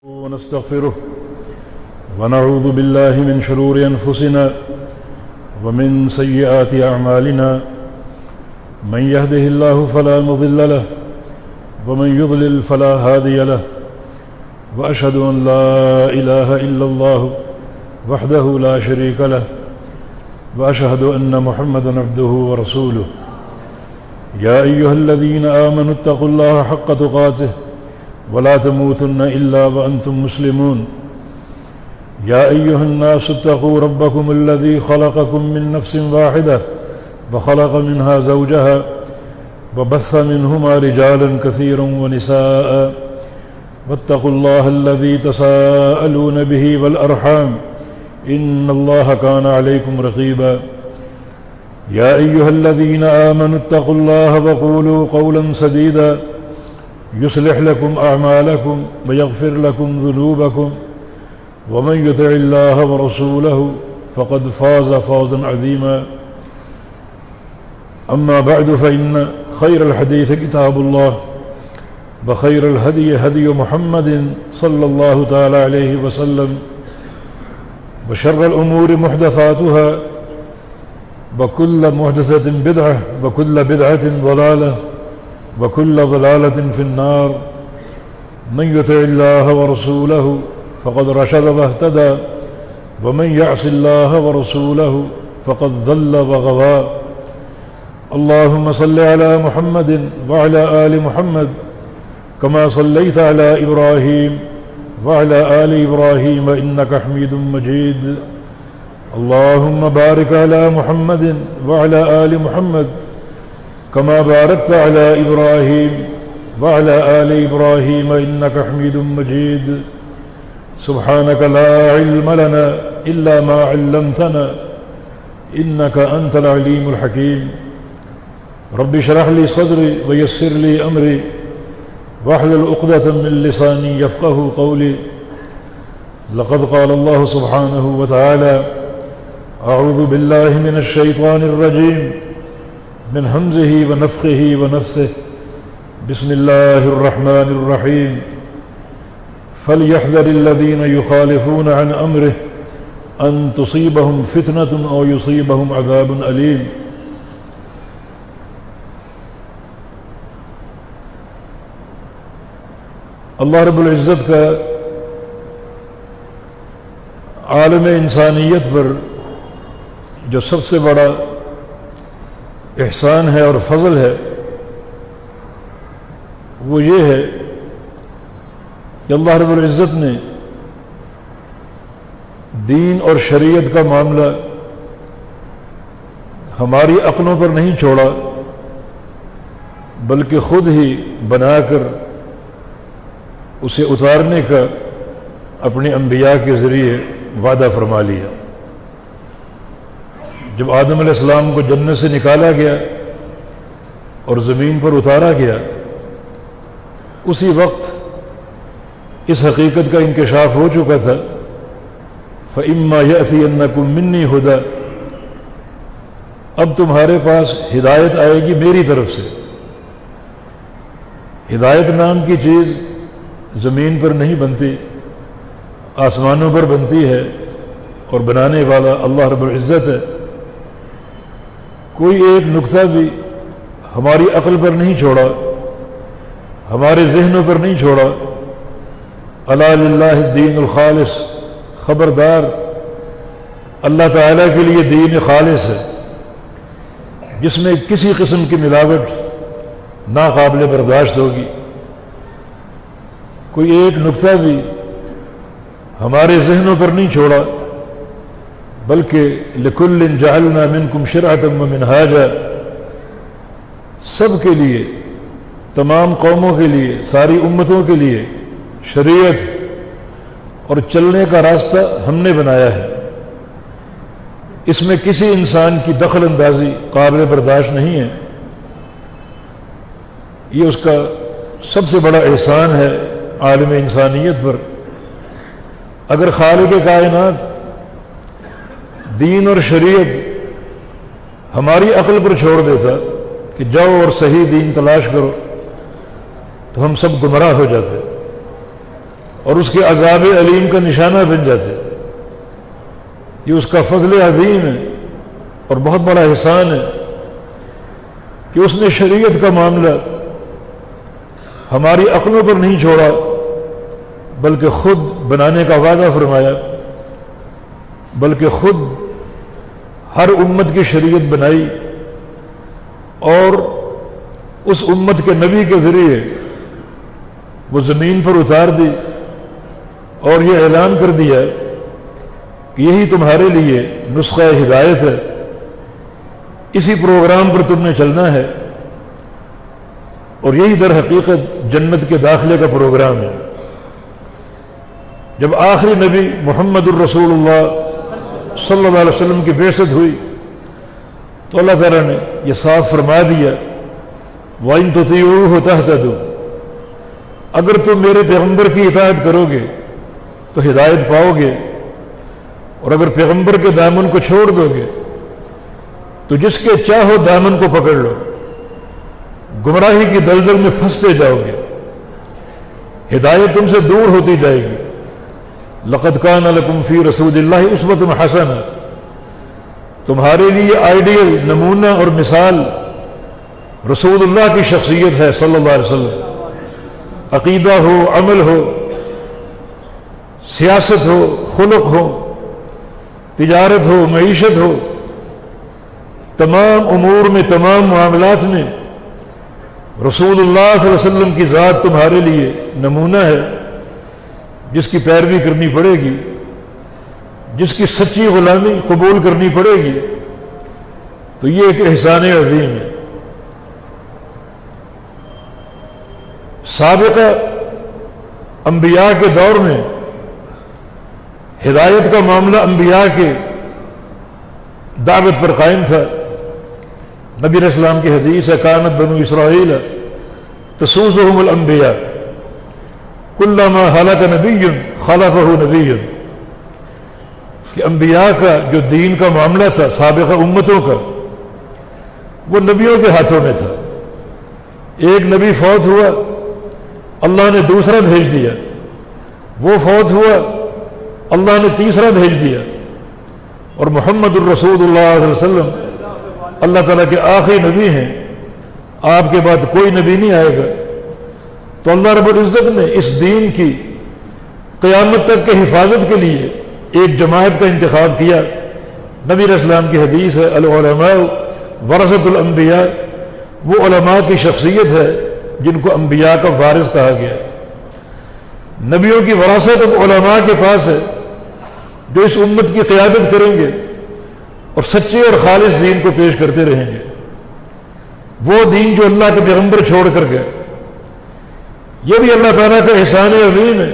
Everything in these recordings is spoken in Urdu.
ونستغفره ونعوذ بالله من شرور أنفسنا ومن سيئات أعمالنا من يهده الله فلا مضل له ومن يضلل فلا هادي له وأشهد أن لا إله إلا الله وحده لا شريك له وأشهد أن محمدا عبده ورسوله يا أيها الذين آمنوا اتقوا الله حق تقاته ولا تموتن إلا وأنتم مسلمون يا أيها الناس اتقوا ربكم الذي خلقكم من نفس واحدة وخلق منها زوجها وبث منهما رجالا كثيرا ونساء واتقوا الله الذي تساءلون به والأرحام إن الله كان عليكم رقيبا يا أيها الذين آمنوا اتقوا الله وقولوا قولا سديدا يصلح لكم أعمالكم ويغفر لكم ذنوبكم ومن يطع الله ورسوله فقد فاز فوزا عظيما أما بعد فإن خير الحديث كتاب الله وخير الهدي هدي محمد صلى الله تعالى عليه وسلم وشر الأمور محدثاتها وكل محدثة بدعة وكل بدعة ضلالة وكل ضلالة في النار من يطع الله ورسوله فقد رشد واهتدى ومن يعص الله ورسوله فقد ضل وغوى اللهم صل على محمد وعلى آل محمد كما صليت على إبراهيم وعلى آل إبراهيم إنك حميد مجيد اللهم بارك على محمد وعلى آل محمد كما باركت على إبراهيم وعلى آل إبراهيم إنك حميد مجيد سبحانك لا علم لنا إلا ما علمتنا إنك أنت العليم الحكيم رب اشرح لي صدري ويسر لي أمري واحلل عقدة من لساني يفقه قولي لقد قال الله سبحانه وتعالى أعوذ بالله من الشيطان الرجيم من همزه ونفخه ونفثه بسم الله الرحمن الرحيم فليحذر الذين يخالفون عن أمره أن تصيبهم فتنة أو يصيبهم عذاب أليم اللہ رب العزت کا عالم انسانیت پر جو سب سے بڑا احسان ہے اور فضل ہے وہ یہ ہے کہ اللہ رب العزت نے دین اور شریعت کا معاملہ ہماری عقلوں پر نہیں چھوڑا بلکہ خود ہی بنا کر اسے اتارنے کا اپنے انبیاء کے ذریعے وعدہ فرما لیا جب آدم علیہ السلام کو جنت سے نکالا گیا اور زمین پر اتارا گیا اسی وقت اس حقیقت کا انکشاف ہو چکا تھا فَإِمَّا يَأْتِيَنَّكُم مِّنِّي هُدًى اب تمہارے پاس ہدایت آئے گی میری طرف سے ہدایت نام کی چیز زمین پر نہیں بنتی آسمانوں پر بنتی ہے اور بنانے والا اللہ رب العزت ہے کوئی ایک نقطہ بھی ہماری عقل پر نہیں چھوڑا ہمارے ذہنوں پر نہیں چھوڑا الا للہ الدین الخالص خبردار اللہ تعالیٰ کے لیے دین خالص ہے جس میں کسی قسم کی ملاوٹ ناقابل برداشت ہوگی کوئی ایک نقطہ بھی ہمارے ذہنوں پر نہیں چھوڑا بلکہ لِكُلٍّ جَعَلْنَا مِنْكُمْ شِرْعَةً وَمِنْهَاجًا سب کے لیے تمام قوموں کے لیے ساری امتوں کے لیے شریعت اور چلنے کا راستہ ہم نے بنایا ہے اس میں کسی انسان کی دخل اندازی قابل برداشت نہیں ہے یہ اس کا سب سے بڑا احسان ہے عالم انسانیت پر اگر خالق کائنات دین اور شریعت ہماری عقل پر چھوڑ دیتا کہ جاؤ اور صحیح دین تلاش کرو تو ہم سب گمراہ ہو جاتے اور اس کے عذاب علیم کا نشانہ بن جاتے۔ یہ اس کا فضل عظیم ہے اور بہت بڑا احسان ہے کہ اس نے شریعت کا معاملہ ہماری عقلوں پر نہیں چھوڑا، بلکہ خود بنانے کا وعدہ فرمایا، بلکہ خود ہر امت کی شریعت بنائی اور اس امت کے نبی کے ذریعے وہ زمین پر اتار دی اور یہ اعلان کر دیا کہ یہی تمہارے لیے نسخہ ہدایت ہے، اسی پروگرام پر تم نے چلنا ہے، اور یہی در حقیقت جنت کے داخلے کا پروگرام ہے۔ جب آخری نبی محمد الرسول اللہ صلی اللہ علیہ وسلم کی بعثت ہوئی تو اللہ تعالیٰ نے یہ صاف فرما دیا وَإِن تُطِيعُوهُ تَهْتَدُوا، اگر تم میرے پیغمبر کی اطاعت کرو گے تو ہدایت پاؤ گے، اور اگر پیغمبر کے دامن کو چھوڑ دو گے تو جس کے چاہو دامن کو پکڑ لو، گمراہی کی دلدل میں پھنستے جاؤ گے، ہدایت تم سے دور ہوتی جائے گی۔ لَقَدْ كَانَ لَكُمْ فِي رَسُولِ اللَّهِ أُسْوَةٌ حَسَنَةٌ، تمہارے لیے آئیڈیل نمونہ اور مثال رسول اللہ کی شخصیت ہے صلی اللہ علیہ وسلم۔ عقیدہ ہو، عمل ہو، سیاست ہو، خلق ہو، تجارت ہو، معیشت ہو، تمام امور میں، تمام معاملات میں رسول اللہ صلی اللہ علیہ وسلم کی ذات تمہارے لیے نمونہ ہے، جس کی پیروی کرنی پڑے گی، جس کی سچی غلامی قبول کرنی پڑے گی۔ تو یہ ایک احسان عظیم ہے۔ سابقہ انبیاء کے دور میں ہدایت کا معاملہ انبیاء کے دعوت پر قائم تھا۔ نبی علیہ السلام کی حدیث ہے کانت بنو اسرائیل تسوسهم الانبیاء کلما ہلک نبی خلفہ نبی، کہ انبیاء کا جو دین کا معاملہ تھا سابقہ امتوں کا وہ نبیوں کے ہاتھوں میں تھا۔ ایک نبی فوت ہوا، اللہ نے دوسرا بھیج دیا، وہ فوت ہوا، اللہ نے تیسرا بھیج دیا، اور محمد الرسول اللہ علیہ وسلم اللہ تعالیٰ کے آخری نبی ہیں، آپ کے بعد کوئی نبی نہیں آئے گا۔ تو اللہ رب العزت نے اس دین کی قیامت تک کے حفاظت کے لیے ایک جماعت کا انتخاب کیا۔ نبی علیہ السلام کی حدیث ہے العلماء ورثۃ الانبیاء، وہ علماء کی شخصیت ہے جن کو انبیاء کا وارث کہا گیا۔ نبیوں کی وراثت اب علماء کے پاس ہے جو اس امت کی قیادت کریں گے اور سچے اور خالص دین کو پیش کرتے رہیں گے، وہ دین جو اللہ کے پیغمبر چھوڑ کر گئے۔ یہ بھی اللہ تعالیٰ کا احسان عظیم ہے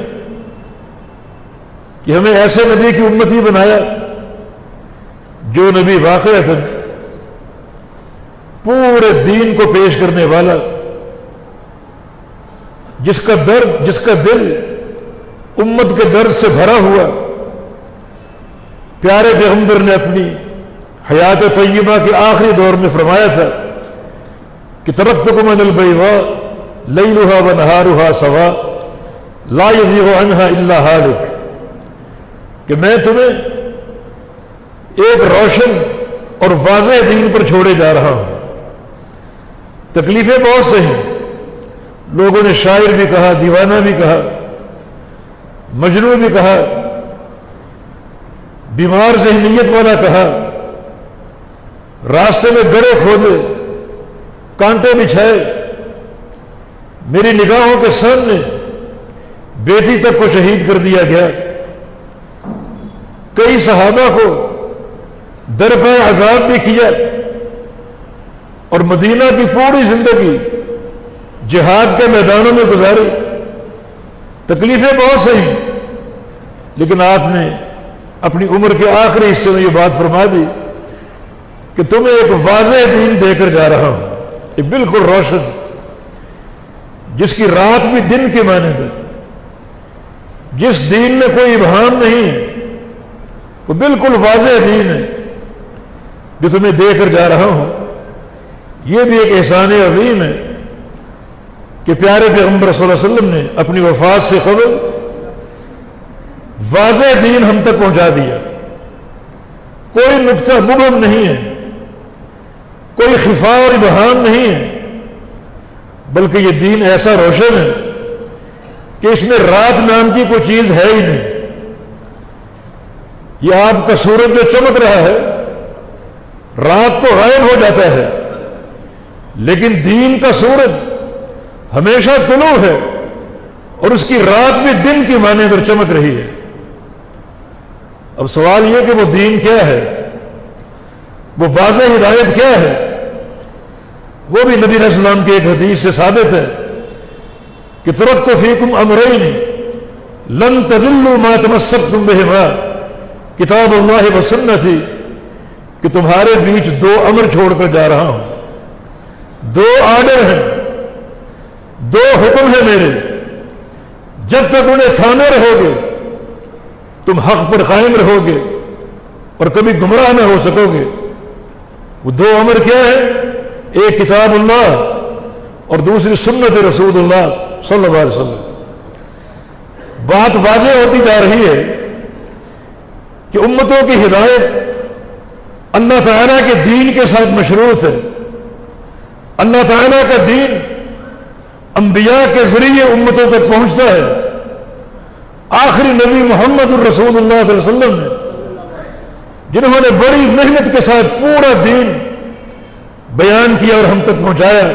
کہ ہمیں ایسے نبی کی امت ہی بنایا جو نبی واقعتاً پورے دین کو پیش کرنے والا، جس کا دل امت کے درد سے بھرا ہوا۔ پیارے پیغمبر نے اپنی حیات طیبہ کے آخری دور میں فرمایا تھا کہ ترکتکم علی البیضاء لیلھا ونہارھا سواء لا یزیغ عنھا الا ہالک، کہ میں تمہیں ایک روشن اور واضح دین پر چھوڑے جا رہا ہوں۔ تکلیفیں بہت سے ہیں، لوگوں نے شاعر بھی کہا، دیوانہ بھی کہا، مجنون بھی کہا، بیمار ذہنیت والا کہا، راستے میں گڑھے کھودے، کانٹے بچھائے، میری نگاہوں کے سامنے بیٹی تک کو شہید کر دیا گیا، کئی صحابہ کو درپے عذاب بھی کیا، اور مدینہ کی پوری زندگی جہاد کے میدانوں میں گزاری۔ تکلیفیں بہت سے ہیں، لیکن آپ نے اپنی عمر کے آخری حصے میں یہ بات فرما دی کہ تمہیں ایک واضح دین دے کر جا رہا ہوں، ایک بالکل روشن، جس کی رات بھی دن کے مانند ہے، جس دین میں کوئی ابہام نہیں ہے، وہ بالکل واضح دین ہے جو تمہیں دے کر جا رہا ہوں۔ یہ بھی ایک احسان عظیم ہے کہ پیارے پیغمبر صلی اللہ علیہ وسلم نے اپنی وفات سے قبل واضح دین ہم تک پہنچا دیا، کوئی نقطہ مبہم نہیں ہے، کوئی خفا اور ابہام نہیں ہے، بلکہ یہ دین ایسا روشن ہے کہ اس میں رات نام کی کوئی چیز ہے ہی نہیں۔ یہ آپ کا سورج جو چمک رہا ہے رات کو غائب ہو جاتا ہے، لیکن دین کا سورج ہمیشہ طلوع ہے اور اس کی رات بھی دن کی معنی پر چمک رہی ہے۔ اب سوال یہ کہ وہ دین کیا ہے، وہ واضح ہدایت کیا ہے؟ وہ بھی نبی علیہ السلام کی ایک حدیث سے ثابت ہے کہ ترکت فیکم امرین لن تضلوا ما تمسکتم بہما کتاب اللہ و سنتی، کہ تمہارے بیچ دو امر چھوڑ کر جا رہا ہوں، دو آرڈر ہیں، دو حکم ہیں میرے، جب تک انہیں تھامے رہو گے تم حق پر قائم رہو گے اور کبھی گمراہ نہ ہو سکو گے۔ وہ دو امر کیا ہے؟ ایک کتاب اللہ اور دوسری سنت رسول اللہ صلی اللہ علیہ وسلم۔ بات واضح ہوتی جا رہی ہے کہ امتوں کی ہدایت اللہ تعالیٰ کے دین کے ساتھ مشروط ہے۔ اللہ تعالیٰ کا دین انبیاء کے ذریعے امتوں تک پہنچتا ہے۔ آخری نبی محمد الرسول اللہ صلی اللہ علیہ وسلم نے، جنہوں نے بڑی محنت کے ساتھ پورا دین بیان کیا اور ہم تک پہنچایا،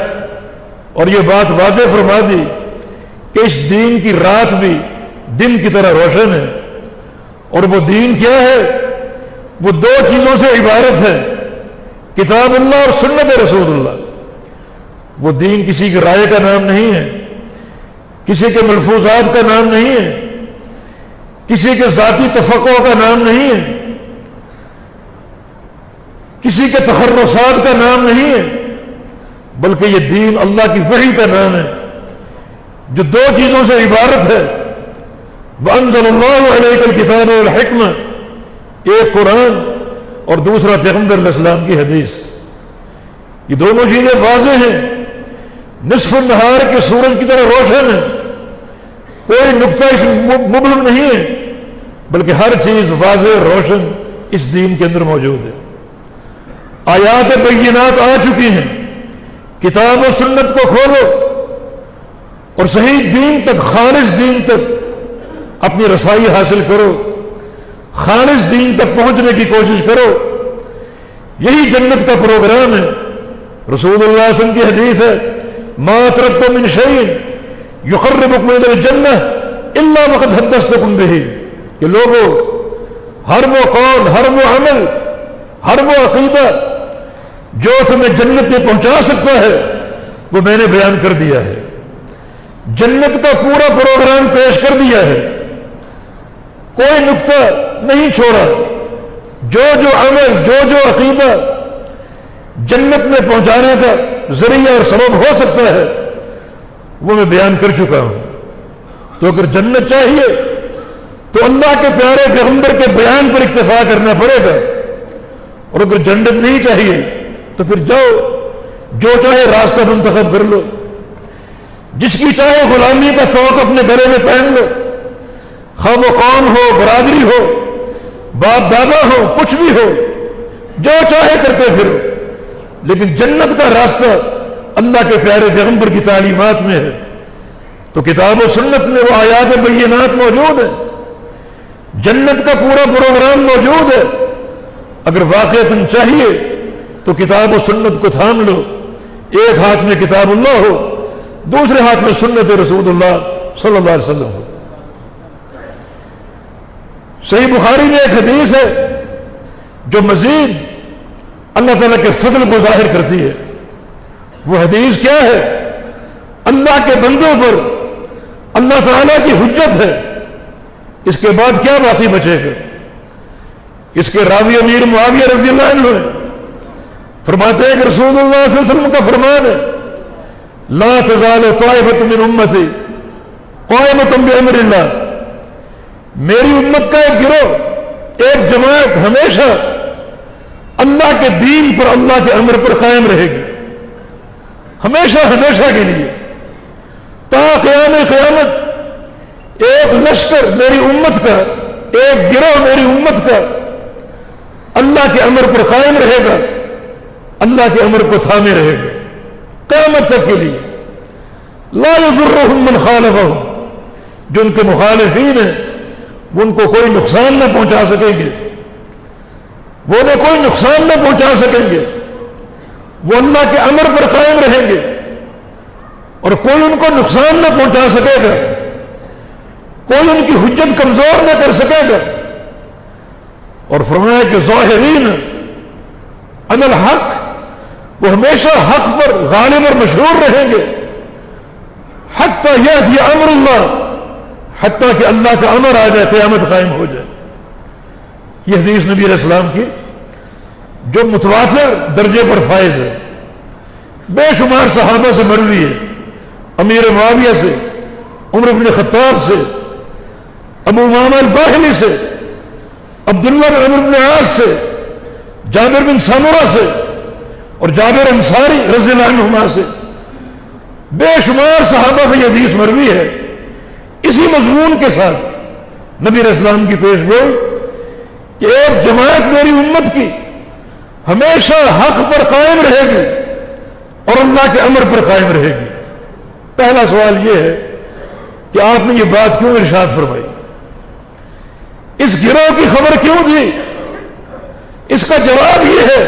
اور یہ بات واضح فرما دی کہ اس دین کی رات بھی دن کی طرح روشن ہے۔ اور وہ دین کیا ہے؟ وہ دو چیزوں سے عبارت ہے، کتاب اللہ اور سنت رسول اللہ۔ وہ دین کسی کی رائے کا نام نہیں ہے، کسی کے ملفوظات کا نام نہیں ہے، کسی کے ذاتی تفقع کا نام نہیں ہے، کسی کے تخرصات کا نام نہیں ہے، بلکہ یہ دین اللہ کی وحی کا نام ہے جو دو چیزوں سے عبارت ہے۔ وَأَنزَلَ اللَّهُ عَلَيْكَ الْكِتَابَ وَالْحِكْمَةَ، ایک قرآن اور دوسرا پیغمبر علیہ السلام کی حدیث۔ یہ دونوں چیزیں واضح ہیں، نصف النہار کے سورج کی طرح روشن ہے، کوئی نقطہ اس مبہم نہیں ہے، بلکہ ہر چیز واضح روشن اس دین کے اندر موجود ہے۔ آیات بینات آ چکی ہیں، کتاب و سنت کو کھولو اور صحیح دین تک، خالص دین تک اپنی رسائی حاصل کرو، خالص دین تک پہنچنے کی کوشش کرو۔ یہی جنت کا پروگرام ہے۔ رسول اللہ صلی اللہ علیہ وسلم کی حدیث ہے، ما ترکت من شیء یقربکم الی الجنہ الا وقد حدثتکم بہ، کہ لوگوں، ہر وہ قول، ہر وہ عمل، ہر وہ عقیدہ جو تمہیں جنت میں پہنچا سکتا ہے وہ میں نے بیان کر دیا ہے۔ جنت کا پورا پروگرام پیش کر دیا ہے، کوئی نقطہ نہیں چھوڑا۔ جو جو عمل، جو جو عقیدہ جنت میں پہنچانے کا ذریعہ اور سبب ہو سکتا ہے وہ میں بیان کر چکا ہوں۔ تو اگر جنت چاہیے تو اللہ کے پیارے پیغمبر کے بیان پر اکتفا کرنا پڑے گا، اور اگر جنت نہیں چاہیے تو پھر جاؤ، جو چاہے راستہ منتخب کر لو، جس کی چاہے غلامی کا توق اپنے گلے میں پہن لو، خواہ وہ قوم ہو، برادری ہو، باپ دادا ہو، کچھ بھی ہو، جو چاہے کرتے پھرو، لیکن جنت کا راستہ اللہ کے پیارے پیغمبر کی تعلیمات میں ہے۔ تو کتاب و سنت میں وہ آیات بینات موجود ہیں، جنت کا پورا پروگرام موجود ہے۔ اگر واقعتاً چاہیے تو کتاب و سنت کو تھام لو، ایک ہاتھ میں کتاب اللہ ہو، دوسرے ہاتھ میں سنت رسول اللہ صلی اللہ علیہ وسلم ہو۔ صحیح بخاری میں ایک حدیث ہے جو مزید اللہ تعالیٰ کے فضل کو ظاہر کرتی ہے۔ وہ حدیث کیا ہے؟ اللہ کے بندوں پر اللہ تعالیٰ کی حجت ہے، اس کے بعد کیا باقی بچے گا؟ اس کے راوی امیر معاویہ رضی اللہ عنہ فرماتے ہیں کہ رسول اللہ صلی اللہ علیہ وسلم کا فرمان ہے، لا تزال طائفۃ من امتی قائمۃ بامر اللہ، میری امت کا ایک گروہ، ایک جماعت ہمیشہ اللہ کے دین پر، اللہ کے امر پر قائم رہے گی، ہمیشہ ہمیشہ کے لیے تا قیام قیامت۔ ایک لشکر میری امت کا ایک گروہ میری امت کا اللہ کے امر پر قائم رہے گا، اللہ کے امر کو تھامے رہے گا قیامت تک کے لیے۔ لا یضرهم من خالفهم، جو ان کے مخالفین ہیں وہ ان کو کوئی نقصان نہ پہنچا سکیں گے، وہ انہیں کوئی نقصان نہ پہنچا سکیں گے، وہ اللہ کے امر پر قائم رہیں گے اور کوئی ان کو نقصان نہ پہنچا سکے گا، کوئی ان کی حجت کمزور نہ کر سکے گا۔ اور فرمایا کہ ظاہرین علی الحق، وہ ہمیشہ حق پر غالب اور مشہور رہیں گے، حتی یأتی امر اللہ، حتیٰ کہ اللہ کا امر آ جائے، قیامت قائم ہو جائے۔ یہ حدیث نبی علیہ السلام کی جو متواتر درجے پر فائز ہے، بے شمار صحابہ سے مروی ہے، امیر معاویہ سے، عمر بن خطاب سے، ابو امامہ الباہلی سے، عبداللہ بن عمرو بن عاص سے، جابر بن سمرہ سے اور جابر انصاری رضی اللہ عنہما سے، بے شمار صحابہ سے یہ حدیث مروی ہے۔ اسی مضمون کے ساتھ نبی علیہ السلام کی پیش گوئی کہ ایک جماعت میری امت کی ہمیشہ حق پر قائم رہے گی اور اللہ کے امر پر قائم رہے گی۔ پہلا سوال یہ ہے کہ آپ نے یہ بات کیوں ارشاد فرمائی؟ اس گروہ کی خبر کیوں دی؟ اس کا جواب یہ ہے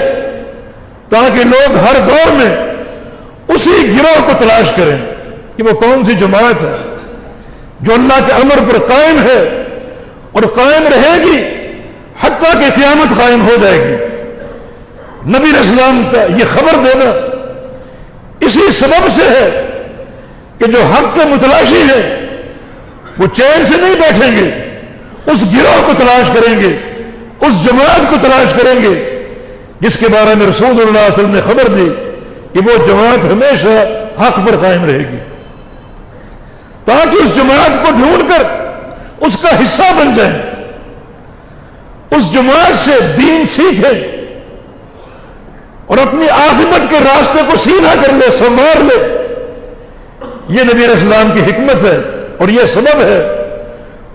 تاکہ لوگ ہر دور میں اسی گروہ کو تلاش کریں کہ وہ کون سی جماعت ہے جو اللہ کے امر پر قائم ہے اور قائم رہے گی حتیٰ کہ قیامت قائم ہو جائے گی۔ نبی علیہ السلام کا یہ خبر دینا اسی سبب سے ہے کہ جو حق کے متلاشی ہیں وہ چین سے نہیں بیٹھیں گے، اس گروہ کو تلاش کریں گے، اس جماعت کو تلاش کریں گے جس کے بارے میں رسول اللہ صلی اللہ علیہ وسلم نے خبر دی کہ وہ جماعت ہمیشہ حق پر قائم رہے گی، تاکہ اس جماعت کو ڈھونڈ کر اس کا حصہ بن جائیں، اس جماعت سے دین سیکھیں اور اپنی عاقبت کے راستے کو سیدھا کر لے، سنوار لے۔ یہ نبی علیہ السلام کی حکمت ہے اور یہ سبب ہے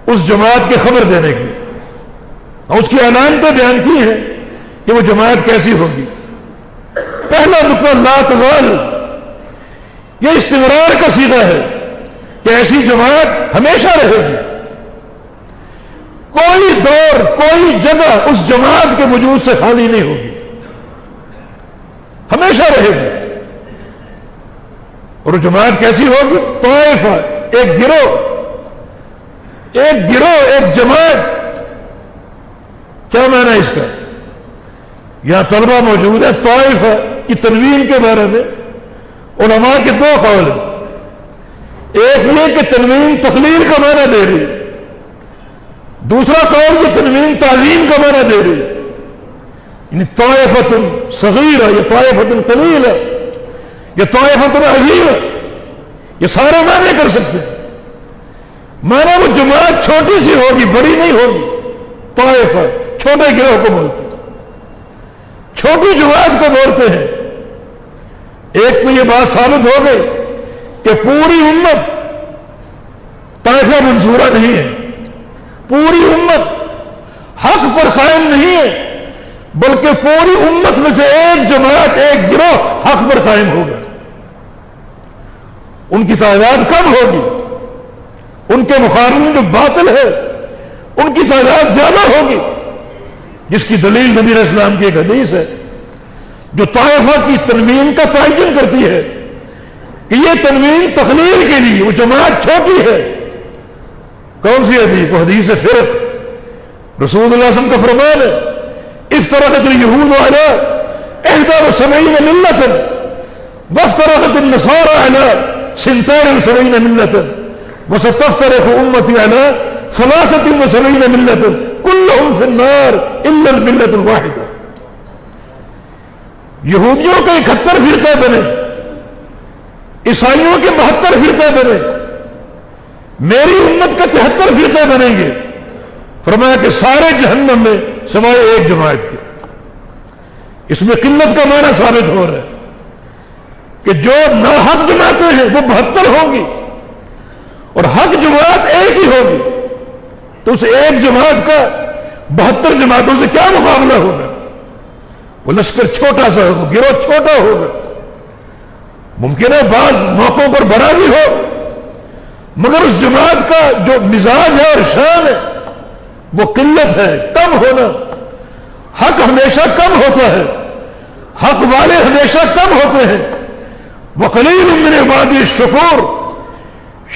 اس جماعت کی خبر دینے کی، اور اس کی علامتیں بیان کی ہیں کہ وہ جماعت کیسی ہوگی۔ پہلا نقطہ لا تزال، یہ استمرار کا صیغہ ہے کہ ایسی جماعت ہمیشہ رہے گی، کوئی دور کوئی جگہ اس جماعت کے وجود سے خالی نہیں ہوگی، ہمیشہ رہے گی۔ اور وہ جماعت کیسی ہوگی؟ طائفہ، ایک گروہ، ایک جماعت۔ کیا معنی اس کا؟ یہاں طلبہ موجود ہے، طائفہ کی تنوین کے بارے میں علماء کے دو قول ہیں، ایک یہ کہ تنوین تقلیل کا معنی دے رہی ہے، دوسرا قول کہ تنوین تعظیم کا معنی دے رہی ہے، یعنی طائفۃ صغیرہ یا طائفۃ قلیلہ یا طائفۃ عظیمہ، یہ سارے معنی کر سکتے ہیں۔ معنی وہ جماعت چھوٹی سی ہوگی، بڑی نہیں ہوگی۔ طائفہ چھوٹے گروہ کو بولتے ہیں، چھوٹی جماعت کو بولتے ہیں۔ ایک تو یہ بات ثابت ہو گئی کہ پوری امت طائفہ منصورہ نہیں ہے، پوری امت حق پر قائم نہیں ہے، بلکہ پوری امت میں سے ایک جماعت، ایک گروہ حق پر قائم ہوگا۔ ان کی تعداد کم ہوگی، ان کے مقابلے میں جو باطل ہے ان کی تعداد زیادہ ہوگی، جس کی دلیل نبی علیہ السلام کی ایک حدیث ہے جو طائفہ کی تنوین کا تعین کرتی ہے کہ یہ تنوین تقلیل کے لیے، وہ جماعت چھوٹی ہے۔ کون سی حدیث؟ وہ حدیث فرق، رسول اللہ صلی اللہ علیہ وسلم کا فرمان ہے افترقت اليهود على 71 ملة وافترقت النصارى على 72 ملة وستفترق أمتي على 73 ملة كلهم في النار إلا الملة الواحدة۔ یہودیوں کے 71 فرقے بنے، عیسائیوں کے 72 فرقے بنے، میری امت کے 73 فرقے بنیں گے۔ فرمایا کہ سارے جہنم میں سوائے ایک جماعت کے۔ اس میں قلت کا معنی ثابت ہو رہا ہے کہ جو ناحق جماعتیں ہیں وہ 72 ہوں گی اور حق جماعت ایک ہی ہوگی۔ تو اس ایک جماعت کا 72 جماعتوں سے کیا مقابلہ ہوگا؟ وہ لشکر چھوٹا سا ہوگا، گروہ چھوٹا ہوگا، ممکن ہے بعض موقعوں پر بڑا بھی ہو، مگر اس جماعت کا جو مزاج ہے اور شان ہے وہ قلت ہے، کم ہونا۔ حق ہمیشہ کم ہوتا ہے، حق والے ہمیشہ کم ہوتے ہیں۔ وقلیل من عبادی الشکور،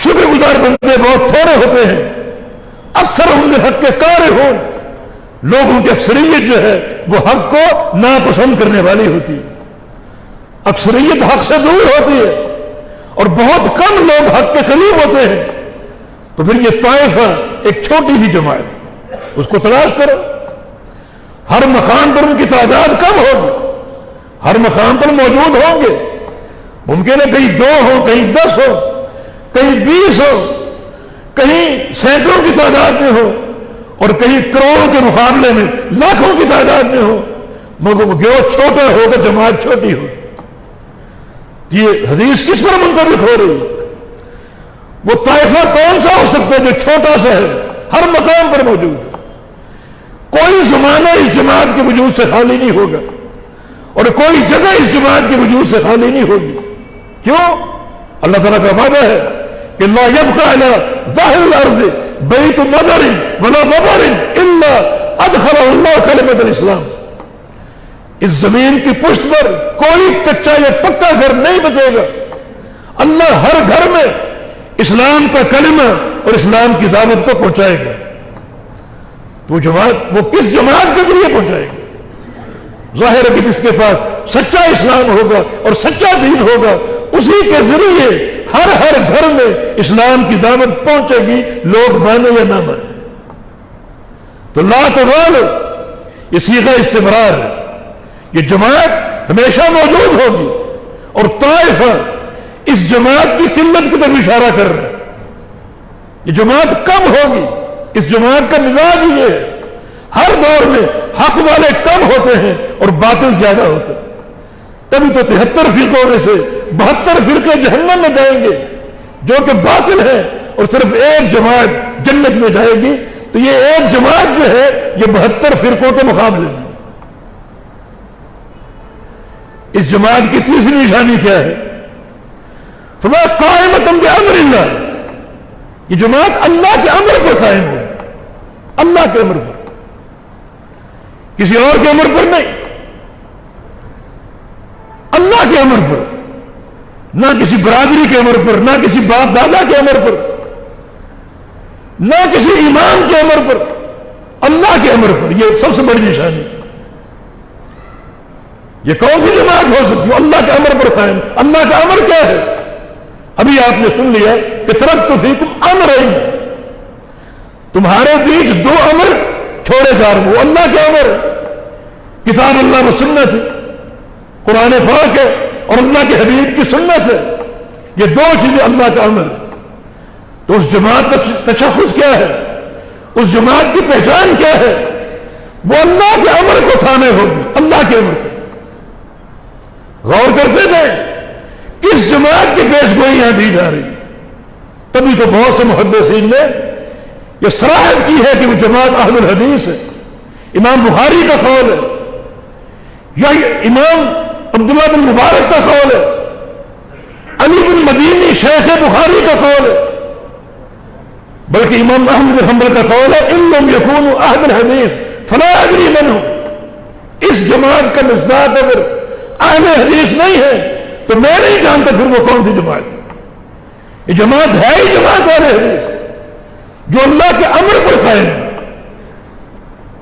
شکر گزار بندے بہت تھوڑے ہوتے ہیں۔ اکثر ہم حق کے کارہون، لوگوں کی اکثریت جو ہے وہ حق کو ناپسند کرنے والی ہوتی ہے، اکثریت حق سے دور ہوتی ہے، اور بہت کم لوگ حق کے قریب ہوتے ہیں۔ تو پھر یہ طائفہ ایک چھوٹی سی جماعت، اس کو تلاش کرو۔ ہر مقام پر ان کی تعداد کم ہوگی، ہر مقام پر موجود ہوں گے، ممکن ہے کہیں 2 ہو، کہیں 10 ہو، کہیں 20 ہو، کہیں سینکڑوں کی تعداد میں ہو، اور کہیں کروڑوں کے مقابلے میں لاکھوں کی تعداد میں ہو، مگر وہ گروہ چھوٹا ہوگا، جماعت چھوٹی ہوگی۔ یہ حدیث کس پر منطبق ہو رہی ہے؟ وہ طائفہ کون سا ہو سکتا ہے جو چھوٹا سا ہے، ہر مقام پر موجود ہے؟ کوئی زمانہ اس جماعت کے وجود سے خالی نہیں ہوگا، اور کوئی جگہ اس جماعت کے وجود سے خالی نہیں ہوگی۔ کیوں؟ اللہ تعالیٰ کا وعدہ ہے کہ لا يبقى على ظاہر الارض بیت مدر ولا مبر الا ادخلہ اللہ کلمۃ الاسلام۔ اس زمین کی پشت پر کوئی کچا یا پکا گھر نہیں بچے گا، اللہ ہر گھر میں اسلام کا کلمہ اور اسلام کی دعوت کو پہنچائے گا۔ تو جماعت وہ کس جماعت کے ذریعے پہنچائے گا؟ ظاہر ہے کہ جس کے پاس سچا اسلام ہوگا اور سچا دین ہوگا، اسی کے ذریعے ہر گھر میں اسلام کی دعوت پہنچے گی، لوگ مانے یا نہ مانے۔ تو لا تزال یہ صیغہ استمرار ہے، یہ جماعت ہمیشہ موجود ہوگی، اور طائفہ اس جماعت کی قلت کی طرف اشارہ کر رہا ہے۔ یہ جماعت کم ہوگی، اس جماعت کا مزاج یہ ہے، ہر دور میں حق والے کم ہوتے ہیں اور باطل زیادہ ہوتے ہیں۔ تبھی تو 73 فرقوں میں سے 72 فرقے جہنم میں جائیں گے جو کہ باطل ہے، اور صرف ایک جماعت جنت میں جائے گی۔ تو یہ ایک جماعت جو ہے یہ 72 فرقوں کے مقابلے میں۔ اس جماعت کی تیسری نشانی کیا ہے؟ فرمایا قائمۃ بامر اللہ، یہ جماعت اللہ کے امر پر قائم ہے، اللہ کے امر پر، کسی اور کے امر پر نہیں، اللہ کے امر پر، نہ کسی برادری کے امر پر، نہ کسی باپ دادا کے امر پر، نہ کسی امام کے امر پر، اللہ کے امر پر۔ یہ سب سے بڑی نشانی۔ یہ کون سی جماعت ہو سکتی ہے اللہ کے امر پر قائم؟ اللہ کا امر کیا ہے؟ ابھی آپ نے سن لیا کہ ترکت فیکم امرین، تمہارے بیچ 2 امر چھوڑے جا رہے، وہ اللہ کے امر، کتاب اللہ و سنت ہے، قرآن پاک ہے، اور اللہ کے حبیب کی سنت ہے۔ یہ 2 چیزیں اللہ کا امر ہے۔ تو اس جماعت کا تشخص کیا ہے؟ اس جماعت کی پہچان کیا ہے؟ وہ اللہ کے امر کو تھامے ہوگی، اللہ کے امر کو۔ غور کرتے جائیں کس جماعت کی پیش گوئی یہاں دی جا رہی۔ تبھی تو بہت سے محدثین نے یہ صراحت کی ہے کہ وہ جماعت اہل الحدیث ہے۔ امام بخاری کا قول ہے، یا امام عبداللہ بن مبارک کا قول ہے، علی بن مدینی شیخ بخاری کا قول ہے، بلکہ امام احمد بن حنبل کا قول ہے ان لم یکونوا اہل الحدیث فلا ادری من ہم۔ اس جماعت کا مصداق اگر اہل حدیث نہیں ہے تو میں نہیں جانتا پھر وہ کون سی جماعت ہے۔ یہ جماعت ہے ہی جماعت اہل حدیث جو اللہ کے امر پر قائم ہے۔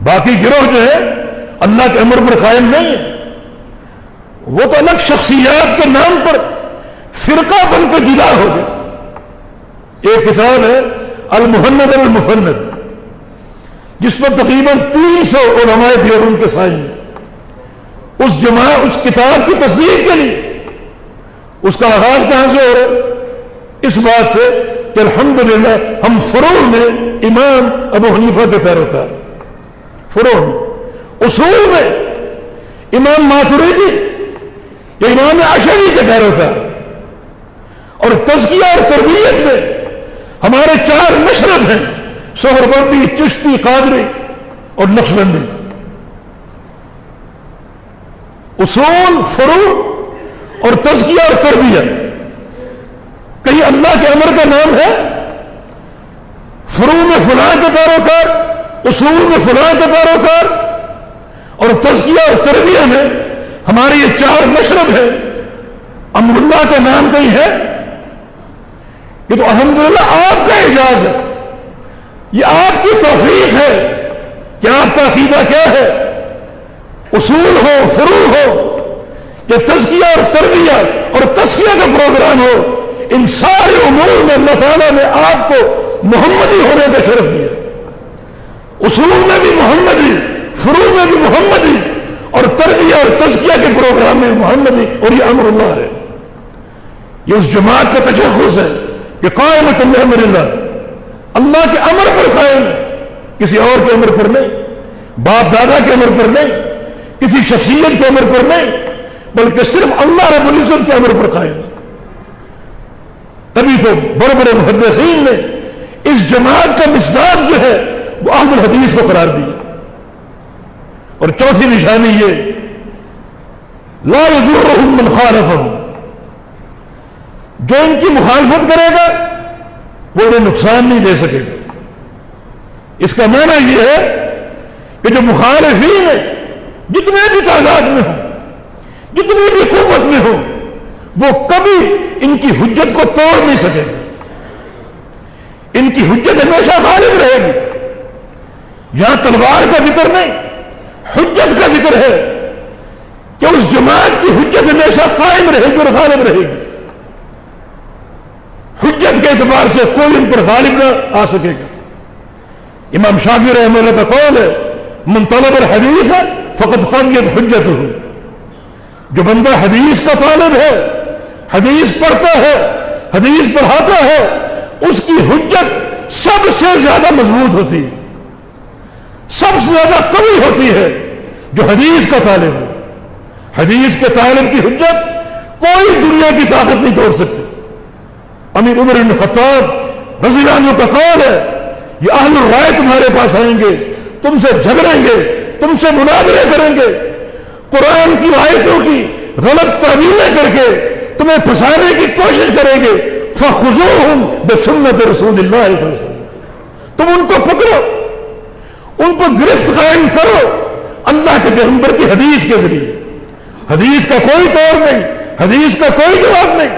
باقی گروہ جو ہے اللہ کے امر پر قائم نہیں ہے، وہ تو الگ شخصیات کے نام پر فرقہ بن کے جدا ہو گئے۔ ایک کتاب ہے المہند المفند، جس پر تقریباً 300 علماء دیوبند کے سائن ہیں۔ اس کتاب کی تصدیق کے لیے اس کا آغاز کہاں سے ہو رہا ہے؟ اس بات سے کہ الحمدللہ ہم فروع میں امام ابو حنیفہ کے پیروکار، فروع میں، اصول میں امام ماتریدی یا امام اشعری کے پیروکار، اور تزکیہ اور تربیت میں ہمارے 4 مشرب ہیں سہروردی، چشتی، قادری اور نقشبندی. اصول، فروع اور تزکیہ اور تربیت. کہیں اللہ کے امر کا نام ہے؟ فروع میں فلاں کے پیروکار، اصول میں فلاں کے پیروکار، اور تزکیہ اور تربیہ میں ہمارے یہ 4 مشرب ہیں. امر اللہ کا نام کہیں ہے؟ یہ تو الحمدللہ آپ کا اعجاز ہے، یہ آپ کی توفیق ہے کہ آپ کا عقیدہ کیا ہے. اصول ہو، فروع ہو، یا تزکیہ اور تربیہ اور تصفیہ کا پروگرام ہو، ان سارے امور میں اللہ تعالیٰ نے آپ کو محمدی ہونے کا شرف دیا. اصول میں بھی محمدی، فروع میں بھی محمدی، اور تربیہ اور تزکیہ کے پروگرام میں محمدی. اور یہ امر اللہ ہے، یہ اس جماعت کا تشخص ہے کہ قائمۃ بامر اللہ، اللہ کے امر پر قائم ہے، کسی اور کے امر پر نہیں، باپ دادا کے امر پر نہیں، کسی شخصیت کے امر پر نہیں، بلکہ صرف اللہ رب العزت کے امر پر قائم ہے. تبھی تو بڑے بڑے محدثین نے اس جماعت کا مصداق جو ہے وہ اہل الحدیث کو قرار دیا. اور چوتھی نشانی یہ، لا یضرهم من خالفهم، جو ان کی مخالفت کرے گا وہ انہیں نقصان نہیں دے سکے گا. اس کا معنی یہ ہے کہ جو مخالفین ہیں جتنے بھی تعداد میں ہوں، جتنی بھی قوت میں ہوں، وہ کبھی ان کی حجت کو توڑ نہیں سکے گا. ان کی حجت ہمیشہ غالب رہے گی. یہاں تلوار کا ذکر نہیں، حجت کا ذکر ہے کہ اس جماعت کی حجت ہمیشہ قائم رہے گی اور غالب رہے گی. حجت کے اعتبار سے کوئی ان پر غالب نہ آ سکے گا. امام شافعی رحمہ اللہ کا قول ہے، من طلب الحدیث فقد قویت حجتہ. جو بندہ حدیث کا طالب ہے، حدیث پڑھتا ہے، حدیث پڑھاتا ہے، اس کی حجت سب سے زیادہ مضبوط ہوتی ہے، سب سے زیادہ قوی ہوتی ہے جو حدیث کا طالب ہے. حدیث کے طالب کی حجت کوئی دنیا کی طاقت نہیں توڑ سکتی. امیر عمر بن خطاب رضی اللہ عنہ کا قول ہے، یہ اہل الرائے تمہارے پاس آئیں گے، تم سے جھگڑیں گے، تم سے مناظرے کریں گے، قرآن کی آیتوں کی غلط تعبیریں کر کے تمہیں پھنسانے کی کوشش کریں گے. فخذوہم بسنت رسول اللہ صلی اللہ علیہ وسلم، تم ان کو پکڑو، ان کو گرفت قائم کرو اللہ کے پیغمبر کی حدیث کے ذریعے. حدیث کا کوئی توڑ نہیں، حدیث کا کوئی جواب نہیں.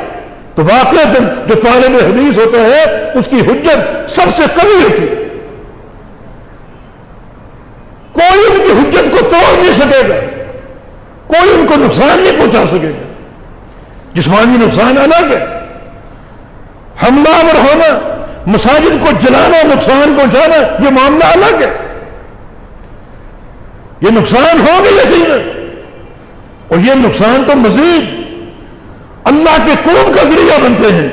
تو واقعہ جو طالب حدیث ہوتا ہے اس کی حجت سب سے قوی ہوتی ہے، کوئی ان کی حجت کو توڑ نہیں سکے گا، کوئی ان کو نقصان نہیں پہنچا سکے گا. جسمانی نقصان الگ ہے، حملہ آور ہونا، مساجد کو جلانا، نقصان پہنچانا، یہ معاملہ الگ ہے. یہ نقصان ہوگا یقیناً، اور یہ نقصان تو مزید اللہ کے قرب کا ذریعہ بنتے ہیں.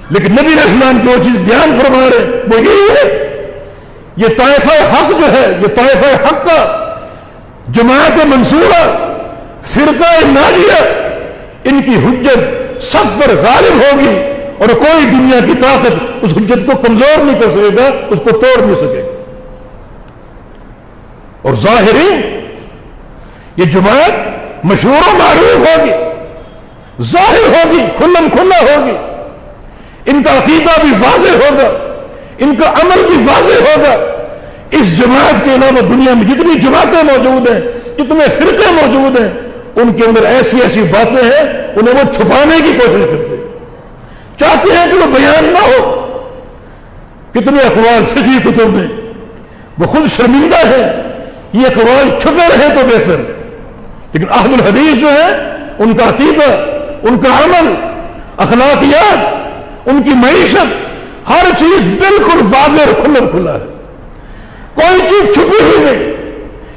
لیکن نبی علیہ السلام جو چیز بیان فرما رہے وہ یہی ہے، یہ طائفہ حق جو ہے، یہ طائفہ حق کا جماعت منصورہ، فرقہ ناجیہ، ان کی حجت سب پر غالب ہوگی اور کوئی دنیا کی طاقت اس حجت کو کمزور نہیں کر سکے گا، اس کو توڑ نہیں سکے گا. اور ظاہرین، یہ جماعت مشہور و معروف ہوگی، ظاہر ہوگی، کھلم کھلا ہوگی. ان کا عقیدہ بھی واضح ہوگا، ان کا عمل بھی واضح ہوگا. اس جماعت کے علاوہ دنیا میں جتنی جماعتیں موجود ہیں، جتنے فرقے موجود ہیں، ان کے اندر ایسی ایسی باتیں ہیں انہیں وہ چھپانے کی کوشش کرتے ہیں، چاہتے ہیں کہ وہ بیان نہ ہو. کتنے اقوال فقہی کتب میں وہ خود شرمندہ ہیں، یہ اقوال چھپے رہے تو بہتر. لیکن اہل الحدیث جو ہے، ان کا عقیدہ، ان کا عمل، اخلاقیات، ان کی معیشت، ہر چیز بالکل واضح اور کھلم کھلا ہے، کوئی چیز چھپی ہوئی نہیں.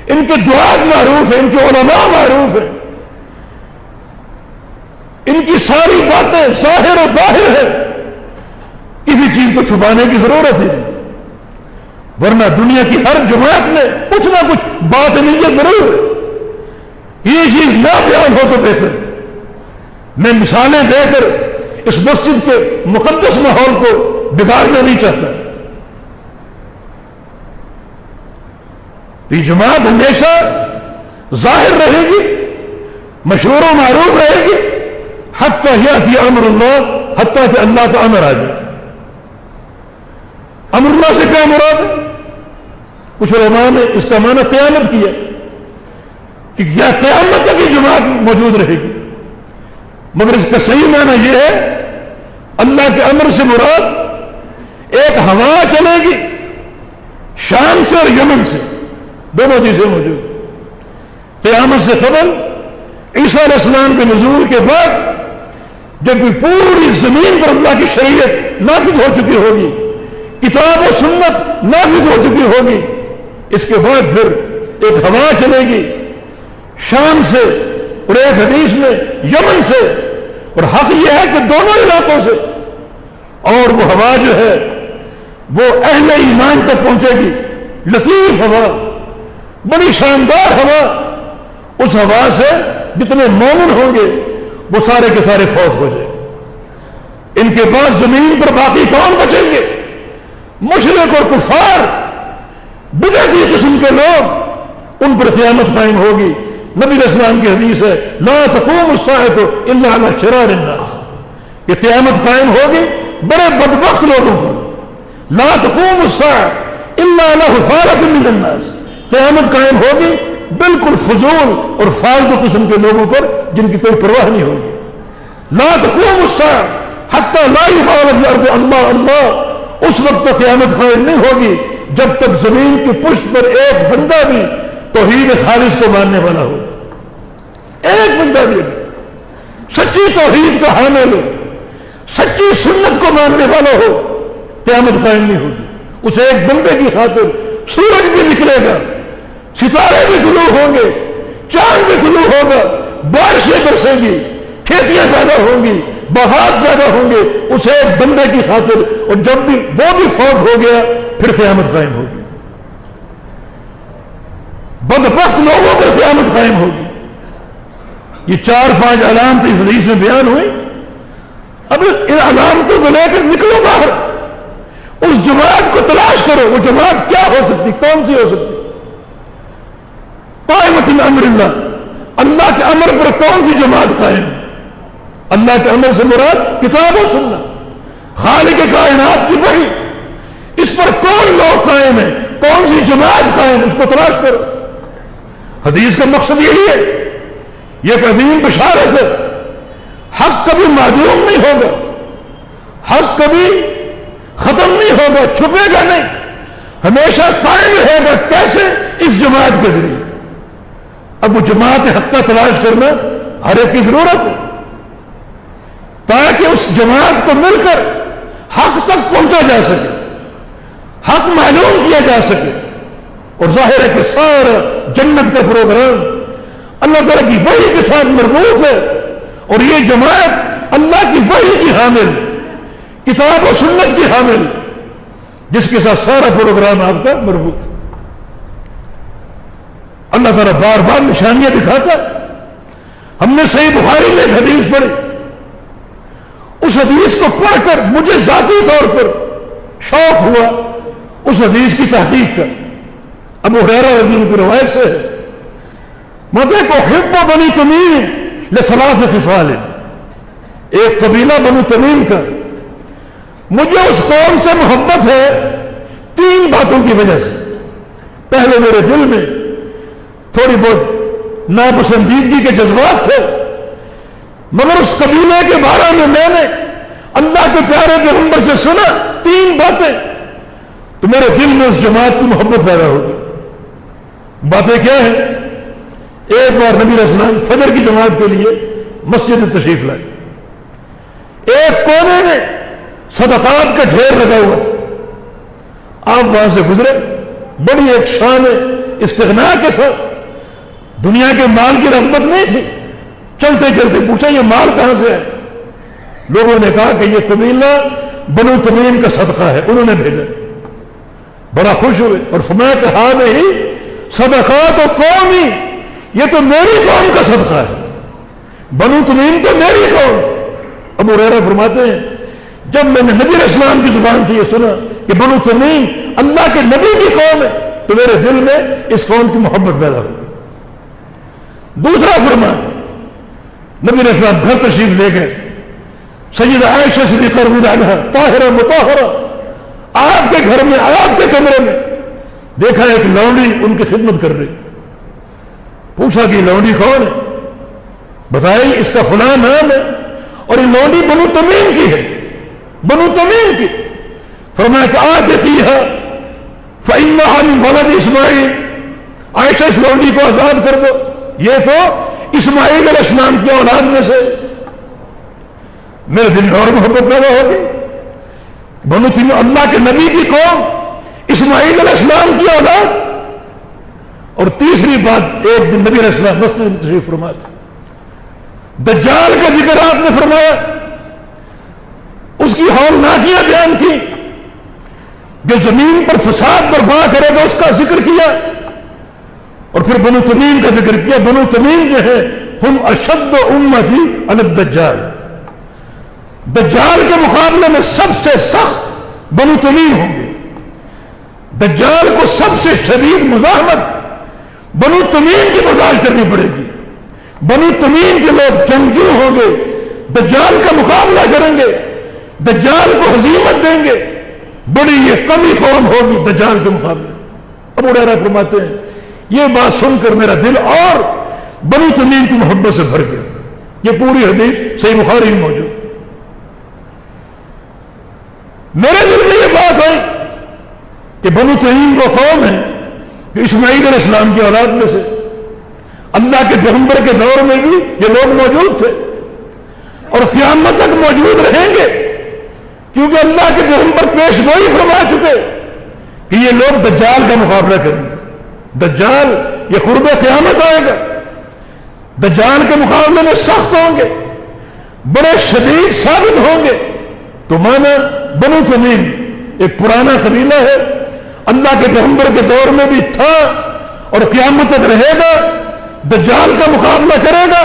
ان کے دعات معروف ہیں، ان کے علماء معروف ہیں، ان کی ساری باتیں ظاہر و باہر ہیں، کسی چیز کو چھپانے کی ضرورت ہی نہیں. ورنہ دنیا کی ہر جماعت میں کچھ نہ کچھ بات نہیں ضرور ہے. یہ چیز نہ بیان ہو تو بہتر. میں مثالیں دے کر اس مسجد کے مقدس ماحول کو بگاڑنا نہیں چاہتا. تو یہ جماعت ہمیشہ ظاہر رہے گی، مشہور و معروف رہے گی، حتیٰ یأتی امر اللہ، حتیٰ کہ اللہ کا امر آ جائے۔ امر اللہ سے کیا مراد ہے؟ کچھ علماء نے اس کا معنی قیامت کیا کہ کیا قیامت تک یہ جماعت موجود رہے گی، مگر اس کا صحیح معنی یہ ہے اللہ کے امر سے مراد ایک ہوا چلے گی شام سے اور یمن سے، دونوں چیزیں موجود۔ قیامت سے قبل عیسیٰ علیہ السلام کے نزول کے بعد جب پوری زمین پر اللہ کی شریعت نافذ ہو چکی ہوگی، کتاب و سنت نافذ ہو چکی ہوگی، اس کے بعد پھر ایک ہوا چلے گی شام سے اور ایک حدیث میں یمن سے، اور حق یہ ہے کہ دونوں علاقوں سے، اور وہ ہوا جو ہے وہ اہل ایمان تک پہنچے گی، لطیف ہوا، بڑی شاندار ہوا۔ اس ہوا سے جتنے مومن ہوں گے وہ سارے کے سارے فوت ہو جائیں۔ ان کے بعد زمین پر باقی کون بچیں گے؟ مشرک اور کفار، بدعتی قسم کے لوگ، ان پر قیامت قائم ہوگی۔ نبی علیہ السلام کی حدیث ہے لا تقوم الساعة الا على شرار الناس، کہ قیامت قائم ہوگی بڑے بدبخت لوگوں پر۔ لا تقوم الساعة الا على حفارة من الناس، قیامت قائم ہوگی بالکل فضول اور فالتو قسم کے لوگوں پر جن کی کوئی پرواہ نہیں ہوگی۔ لا تقوم الساعة حتى لا يقال في الارض اللہ اللہ، اس وقت تک قیامت قائم نہیں ہوگی جب تک زمین کی پشت پر ایک بندہ بھی توحید خالص کو ماننے والا ہو، ایک بندہ بھی سچی توحید کا حامل ہو، سچی سنت کو ماننے والا ہو، قیامت قائم نہیں ہوگی۔ اس ایک بندے کی خاطر سورج بھی نکلے گا، ستارے بھی طلوع ہوں گے، چاند بھی طلوع ہوگا، بارشیں برسیں گی، کھیتیاں پیدا ہوں گی، باغات پیدا ہوں گے، اس ایک بندے کی خاطر، اور جب بھی وہ بھی فوت ہو گیا پھر قیامت قائم ہوگی۔ بدبخت لوگوں پر قیامت قائم ہوگی۔ یہ 4-5 علامتیں اس حدیث میں بیان ہوئی۔ اب ان علامتوں کو لے کر نکلو باہر، اس جماعت کو تلاش کرو، وہ جماعت کیا ہو سکتی، کون سی ہو سکتی؟ قائمۃ امر اللہ، اللہ کے امر پر کون سی جماعت قائم؟ اللہ کے امر سے مراد کتاب و سنت، خالق کائنات کی وحی، اس پر کون لوگ قائم ہیں، کون سی جماعت قائم، اس کو تلاش کرو۔ حدیث کا مقصد یہی ہے، یہ ایک عظیم بشارت ہے، حق کبھی معدوم نہیں ہوگا، حق کبھی ختم نہیں ہوگا، چھپے گا نہیں، ہمیشہ قائم رہے گا۔ کیسے؟ اس جماعت کے ذریعے۔ اب وہ جماعت حق کا تلاش کرنا ہر ایک کی ضرورت ہے، تاکہ اس جماعت کو مل کر حق تک پہنچا جا سکے، حق معلوم کیا جا سکے۔ اور ظاہر ہے کہ سارا جنت کا پروگرام اللہ تعالیٰ کی وحی کے ساتھ مربوط ہے، اور یہ جماعت اللہ کی وحی کی حامل، کتاب و سنت کی حامل، جس کے ساتھ سارا پروگرام آپ کا مربوط ہے۔ اللہ تعالیٰ بار بار نشانیاں دکھاتا ہے۔ ہم نے صحیح بخاری میں ایک حدیث پڑھی، اس حدیث کو پڑھ کر مجھے ذاتی طور پر شوق ہوا اس حدیث کی تحقیق کا۔ ابو ہریرہ رضی اللہ عنہ کی روایت سے ہے، مدح احب بنی تمیم لثلاث خصال، ایک قبیلہ بنو تمیم کا، مجھے اس قوم سے محبت ہے 3 باتوں کی وجہ سے۔ پہلے میرے دل میں تھوڑی بہت ناپسندیدگی کے جذبات تھے، مگر اس قبیلے کے بارے میں نے اللہ کے پیارے پیغمبر سے سنا 3 باتیں، تو میرے دل میں اس جماعت کی محبت پیدا ہوگی۔ باتیں کیا ہیں؟ ایک بار نبی علیہ السلام فجر کی جماعت کے لیے مسجد میں تشریف لائے، ایک کونے میں صدقات کا ڈھیر لگا ہوا تھا، آپ وہاں سے گزرے، بڑی ایک شان استغنا کے ساتھ، دنیا کے مال کی رغبت نہیں تھی، چلتے چلتے پوچھا یہ مال کہاں سے ہے؟ لوگوں نے کہا کہ یہ قبیلہ بنو تمیم کا صدقہ ہے، انہوں نے بھیجا۔ بڑا خوش ہوئے اور فرمایا کہ ہاں نہیں صدقات و قومی، یہ تو میری قوم کا صدقہ ہے، بنو تمیم تو میری قوم۔ ابو ہریرہ فرماتے ہیں جب میں نے نبی علیہ السلام کی زبان سے یہ سنا کہ بنو تمیم اللہ کے نبی کی قوم ہے، تو میرے دل میں اس قوم کی محبت پیدا ہوگی۔ دوسرا فرمان، نبی علیہ السلام گھر تشریف لے گئے، سیدہ عائشہ صدیقہ رضی اللہ عنہا طاہرہ مطہرہ آپ کے گھر میں، آپ کے کمرے میں دیکھا ایک لونڈی ان کی خدمت کر رہی۔ پوچھا کہ لونڈی کون ہے؟ بتائی اس کا فلاں نام ہے، اور یہ لونڈی بنو تمیم کی ہے، بنو تمیم کی۔ فرمایا کہ آتیہا فإنہا من ولد اسماعیل، عائشہ اس لونڈی کو آزاد کر دو، یہ تو اسماعیل علیہ السلام کی اولاد میں سے۔ میرے دل میں اور محبت پیدا ہوگی۔ بنو تمیم اللہ کے نبی کی قوم، اسماعیل علیہ السلام کی اولاد۔ اور تیسری بات، ایک دن نبی علیہ السلام مسجد میں تشریف فرما تھے، دجال کا ذکر آپ نے فرمایا، اس کی ہولناکیاں بیان کی، جو زمین پر فساد برپا کرے گا اس کا ذکر کیا، اور پھر بنو تمیم کا ذکر کیا۔ بنو تمیم جو ہے ہم اشد امتی علی الدجال، دجال کے مقابلے میں سب سے سخت بنو تمیم ہوں گے، دجال کو سب سے شدید مزاحمت بنو تمیم کی برداشت کرنی پڑے گی۔ بنو تمیم کے لوگ جنگجو ہوں گے، دجال کا مقابلہ کریں گے، دجال کو ہزیمت دیں گے، بڑی یہ کمی قوم ہوگی دجال کے مقابلے۔ ابو ہریرہ فرماتے ہیں یہ بات سن کر میرا دل اور بنو تمیم کی محبت سے بھر گیا۔ یہ پوری حدیث صحیح بخاری میں موجود۔ میرے دل میں یہ بات ہے کہ بنو تمیم وہ قوم ہے جو اسماعیل علیہ السلام کی اولاد میں سے، اللہ کے پیغمبر کے دور میں بھی یہ لوگ موجود تھے اور قیامت تک موجود رہیں گے، کیونکہ اللہ کے پیغمبر پیش گوئی فرما چکے کہ یہ لوگ دجال کا مقابلہ کریں گے۔ دجال یہ قرب قیامت آئے گا، دجال کے مقابلے میں سخت ہوں گے، بڑے شدید ثابت ہوں گے۔ تو مانا بنو تمیم ایک پرانا قبیلہ ہے، اللہ کے پیغمبر کے دور میں بھی تھا اور قیامت تک رہے گا، دجال کا مقابلہ کرے گا۔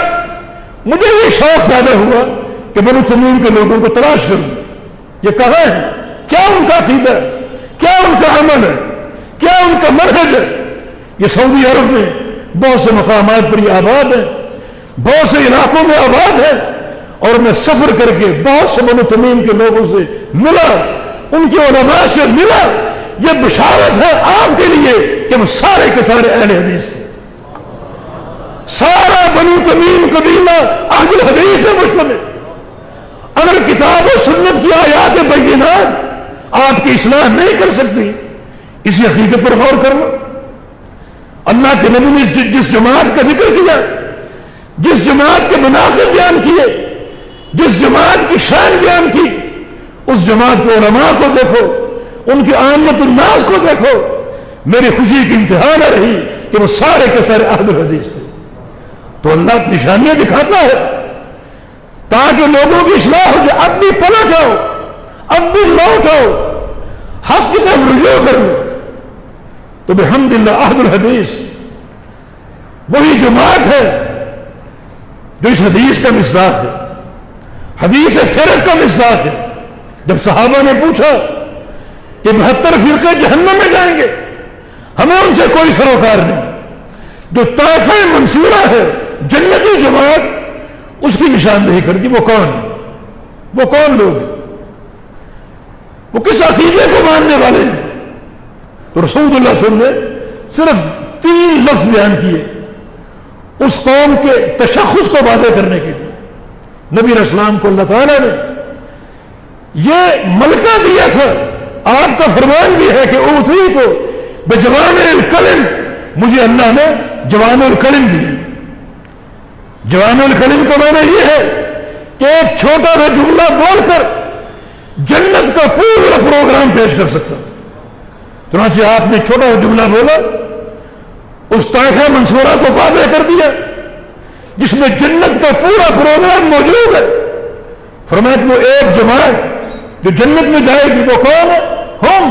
مجھے یہ شوق پیدا ہوا کہ بنو تمیم کے لوگوں کو تلاش کروں، یہ کہاں ہے، کیا ان کا عقیدہ ہے، کیا ان کا عمل ہے، کیا ان کا منہج ہے۔ یہ سعودی عرب میں بہت سے مقامات پر یہ آباد ہے، بہت سے علاقوں میں آباد ہے، اور میں سفر کر کے بہت سے بنو تمیم کے لوگوں سے ملا، ان کے علماء سے ملا۔ یہ بشارت ہے آپ کے لیے کہ وہ سارے کے سارے اہل حدیث تھے، سارا بنو تمیم قبیلہ اہل حدیث میں مشتمل۔ اگر کتاب و سنت کی آیات بینات آپ کی اصلاح نہیں کر سکتی، اسی عقیدے پر غور کرنا۔ اللہ کے نبی نے جس جماعت کا ذکر کیا، جس جماعت کے مناقب بیان کیے، جس جماعت کی شان بیان کی، اس جماعت کے علماء کو دیکھو، ان کے عامت الناس کو دیکھو، میری خوشی کی انتہا نہ رہی کہ وہ سارے کے سارے اہل حدیث تھے۔ تو اللہ نشانیاں دکھاتا ہے تاکہ لوگوں کی اصلاح ہو جائے۔ اب بھی پلٹ آؤ، اب بھی لوٹ آؤ، حق کی طرف رجوع کرو۔ تو بحمد اللہ اہل الحدیث وہی جماعت ہے جو اس حدیث کا مصداق ہے، حدیث فرق کا مصداق ہے۔ جب صحابہ نے پوچھا کہ 72 فرقے جہنم میں جائیں گے، ہمیں ان سے کوئی سروکار نہیں، جو طائفہ منصورہ ہے جنتی جماعت اس کی نشاندہی کر دی۔ وہ کون ہے؟ وہ کون لوگ ہیں؟ وہ کس عقیدے کو ماننے والے ہیں؟ تو رسول اللہ صلی اللہ علیہ وسلم نے صرف 3 لفظ بیان کیے اس قوم کے تشخص کو واضح کرنے کے لیے۔ نبی علیہ السلام کو اللہ تعالیٰ نے یہ ملکہ دیا تھا، آپ کا فرمان بھی ہے کہ اوتیت بجوامع الکلم، مجھے اللہ نے جوامع الکلم دی۔ جوامع الکلم کا معنی یہ ہے کہ ایک چھوٹا سا جملہ بول کر جنت کا پورا پروگرام پیش کر سکتا۔ چنانچہ آپ نے چھوٹا سا جملہ بولا، اس طائفہ منصورہ کو واضح کر دیا جس میں جنت کا پورا پروگرام موجود ہے۔ فرمایا کہ وہ ایک جماعت جو جنت میں جائے گی وہ کون ہے؟ ہم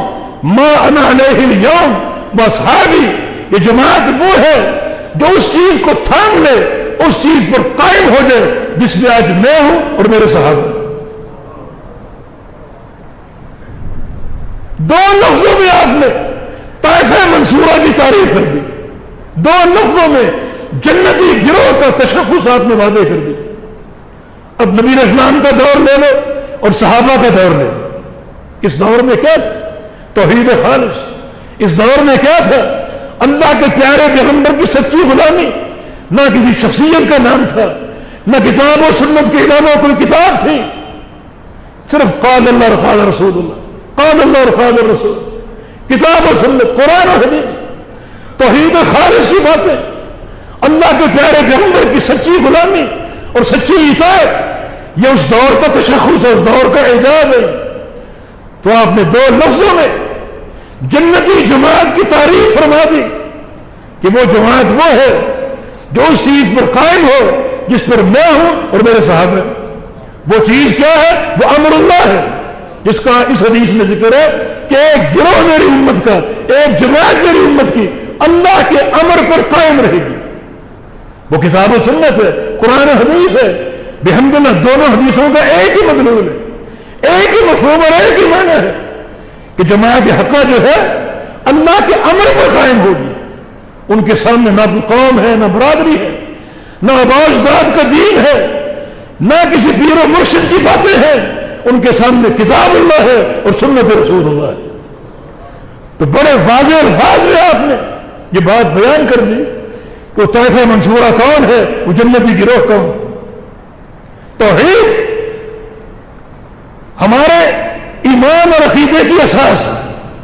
ما انا علیہ اليوم واصحابی، یہ جماعت وہ ہے جو اس چیز کو تھام لے، اس چیز پر قائم ہو جائے جس میں آج میں ہوں اور میرے صحابہ۔ 2 لفظوں میں آپ نے طائفہ طائفہ منصورہ کی تعریف کر دی، دو لفظوں میں جنتی گروہ کا تشخص آپ نے واضح کر دی۔ اب نبی علیہ السلام کا دور لے لو اور صحابہ کا دور لے لو، اس دور میں کیا تھا؟ توحید خالص۔ اس دور میں کیا تھا؟ اللہ کے پیارے پیغمبر کی سچی غلامی، نہ کسی شخصیت کا نام تھا، نہ کتاب و سنت کے علاوہ کوئی کتاب تھی، صرف قال اللہ اور قال رسول اللہ، قال اللہ اور قال رسول، کتاب و سنت، قرآن و حدیث، توحید خالص کی باتیں، اللہ کے پیارے پیغمبر کی سچی غلامی اور سچی اطاعت، یہ اس دور کا تشخص ہے، اس دور کا اعجاز ہے۔ تو آپ نے دو لفظوں میں جنتی جماعت کی تعریف فرما دی کہ وہ جماعت وہ ہے جو اس چیز پر قائم ہو جس پر میں ہوں اور میرے صحابہ۔ وہ چیز کیا ہے؟ وہ امر اللہ ہے، جس کا اس حدیث میں ذکر ہے کہ ایک گروہ میری امت کا، ایک جماعت میری امت کی اللہ کے امر پر قائم رہے گی۔ وہ کتاب و سنت ہے، قرآن و حدیث ہے۔ بحمداللہ دونوں حدیثوں کا ایک ہی مطلوب ہے، ایک ہی مفہوم اور ایک ہی معنی ہے کہ جماعت حقہ جو ہے اللہ کے امر پر قائم ہوگی۔ ان کے سامنے نہ قوم ہے، نہ برادری ہے، نہ آباء و اجداد کا دین ہے، نہ کسی پیر و مرشد کی باتیں ہیں، ان کے سامنے کتاب اللہ ہے اور سنت رسول اللہ ہے۔ تو بڑے واضح الفاظ میں آپ نے یہ بات بیان کر دی کہ وہ طائفہ منصورہ کون ہے، وہ جنتی گروہ کون۔ توحید ہمارے ایمان اور عقیدے کی اساس ہے۔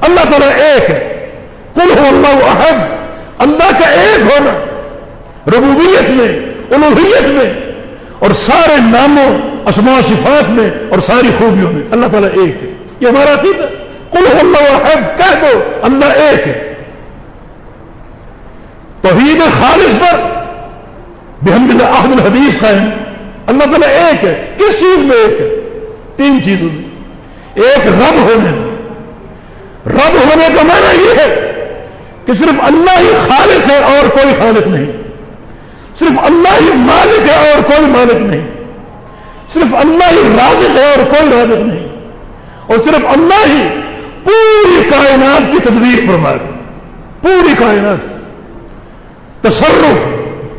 اللہ تعالیٰ ایک ہے، قل هو اللہ احد، اللہ کا ایک ہونا ربوبیت میں، الوہیت میں اور سارے ناموں، اسماء و صفات میں اور ساری خوبیوں میں اللہ تعالیٰ ایک ہے۔ یہ ہمارا عقیدہ، قل هو اللہ احد کہہ دو، اللہ ایک ہے۔ توحید خالص پر بحمداللہ اہل الحدیث قائم، اللہ تعالیٰ ایک ہے۔ کس چیز میں ایک ہے؟ تین چیزوں میں۔ ایک رب ہونے میں، رب ہونے کا معنی یہ ہے کہ صرف اللہ ہی خالق ہے اور کوئی خالق نہیں، صرف اللہ ہی مالک ہے اور کوئی مالک نہیں، صرف اللہ ہی رازق ہے اور کوئی رازق نہیں، اور صرف اللہ ہی پوری کائنات کی تدبیر فرما رہے، پوری کائنات کی تصرف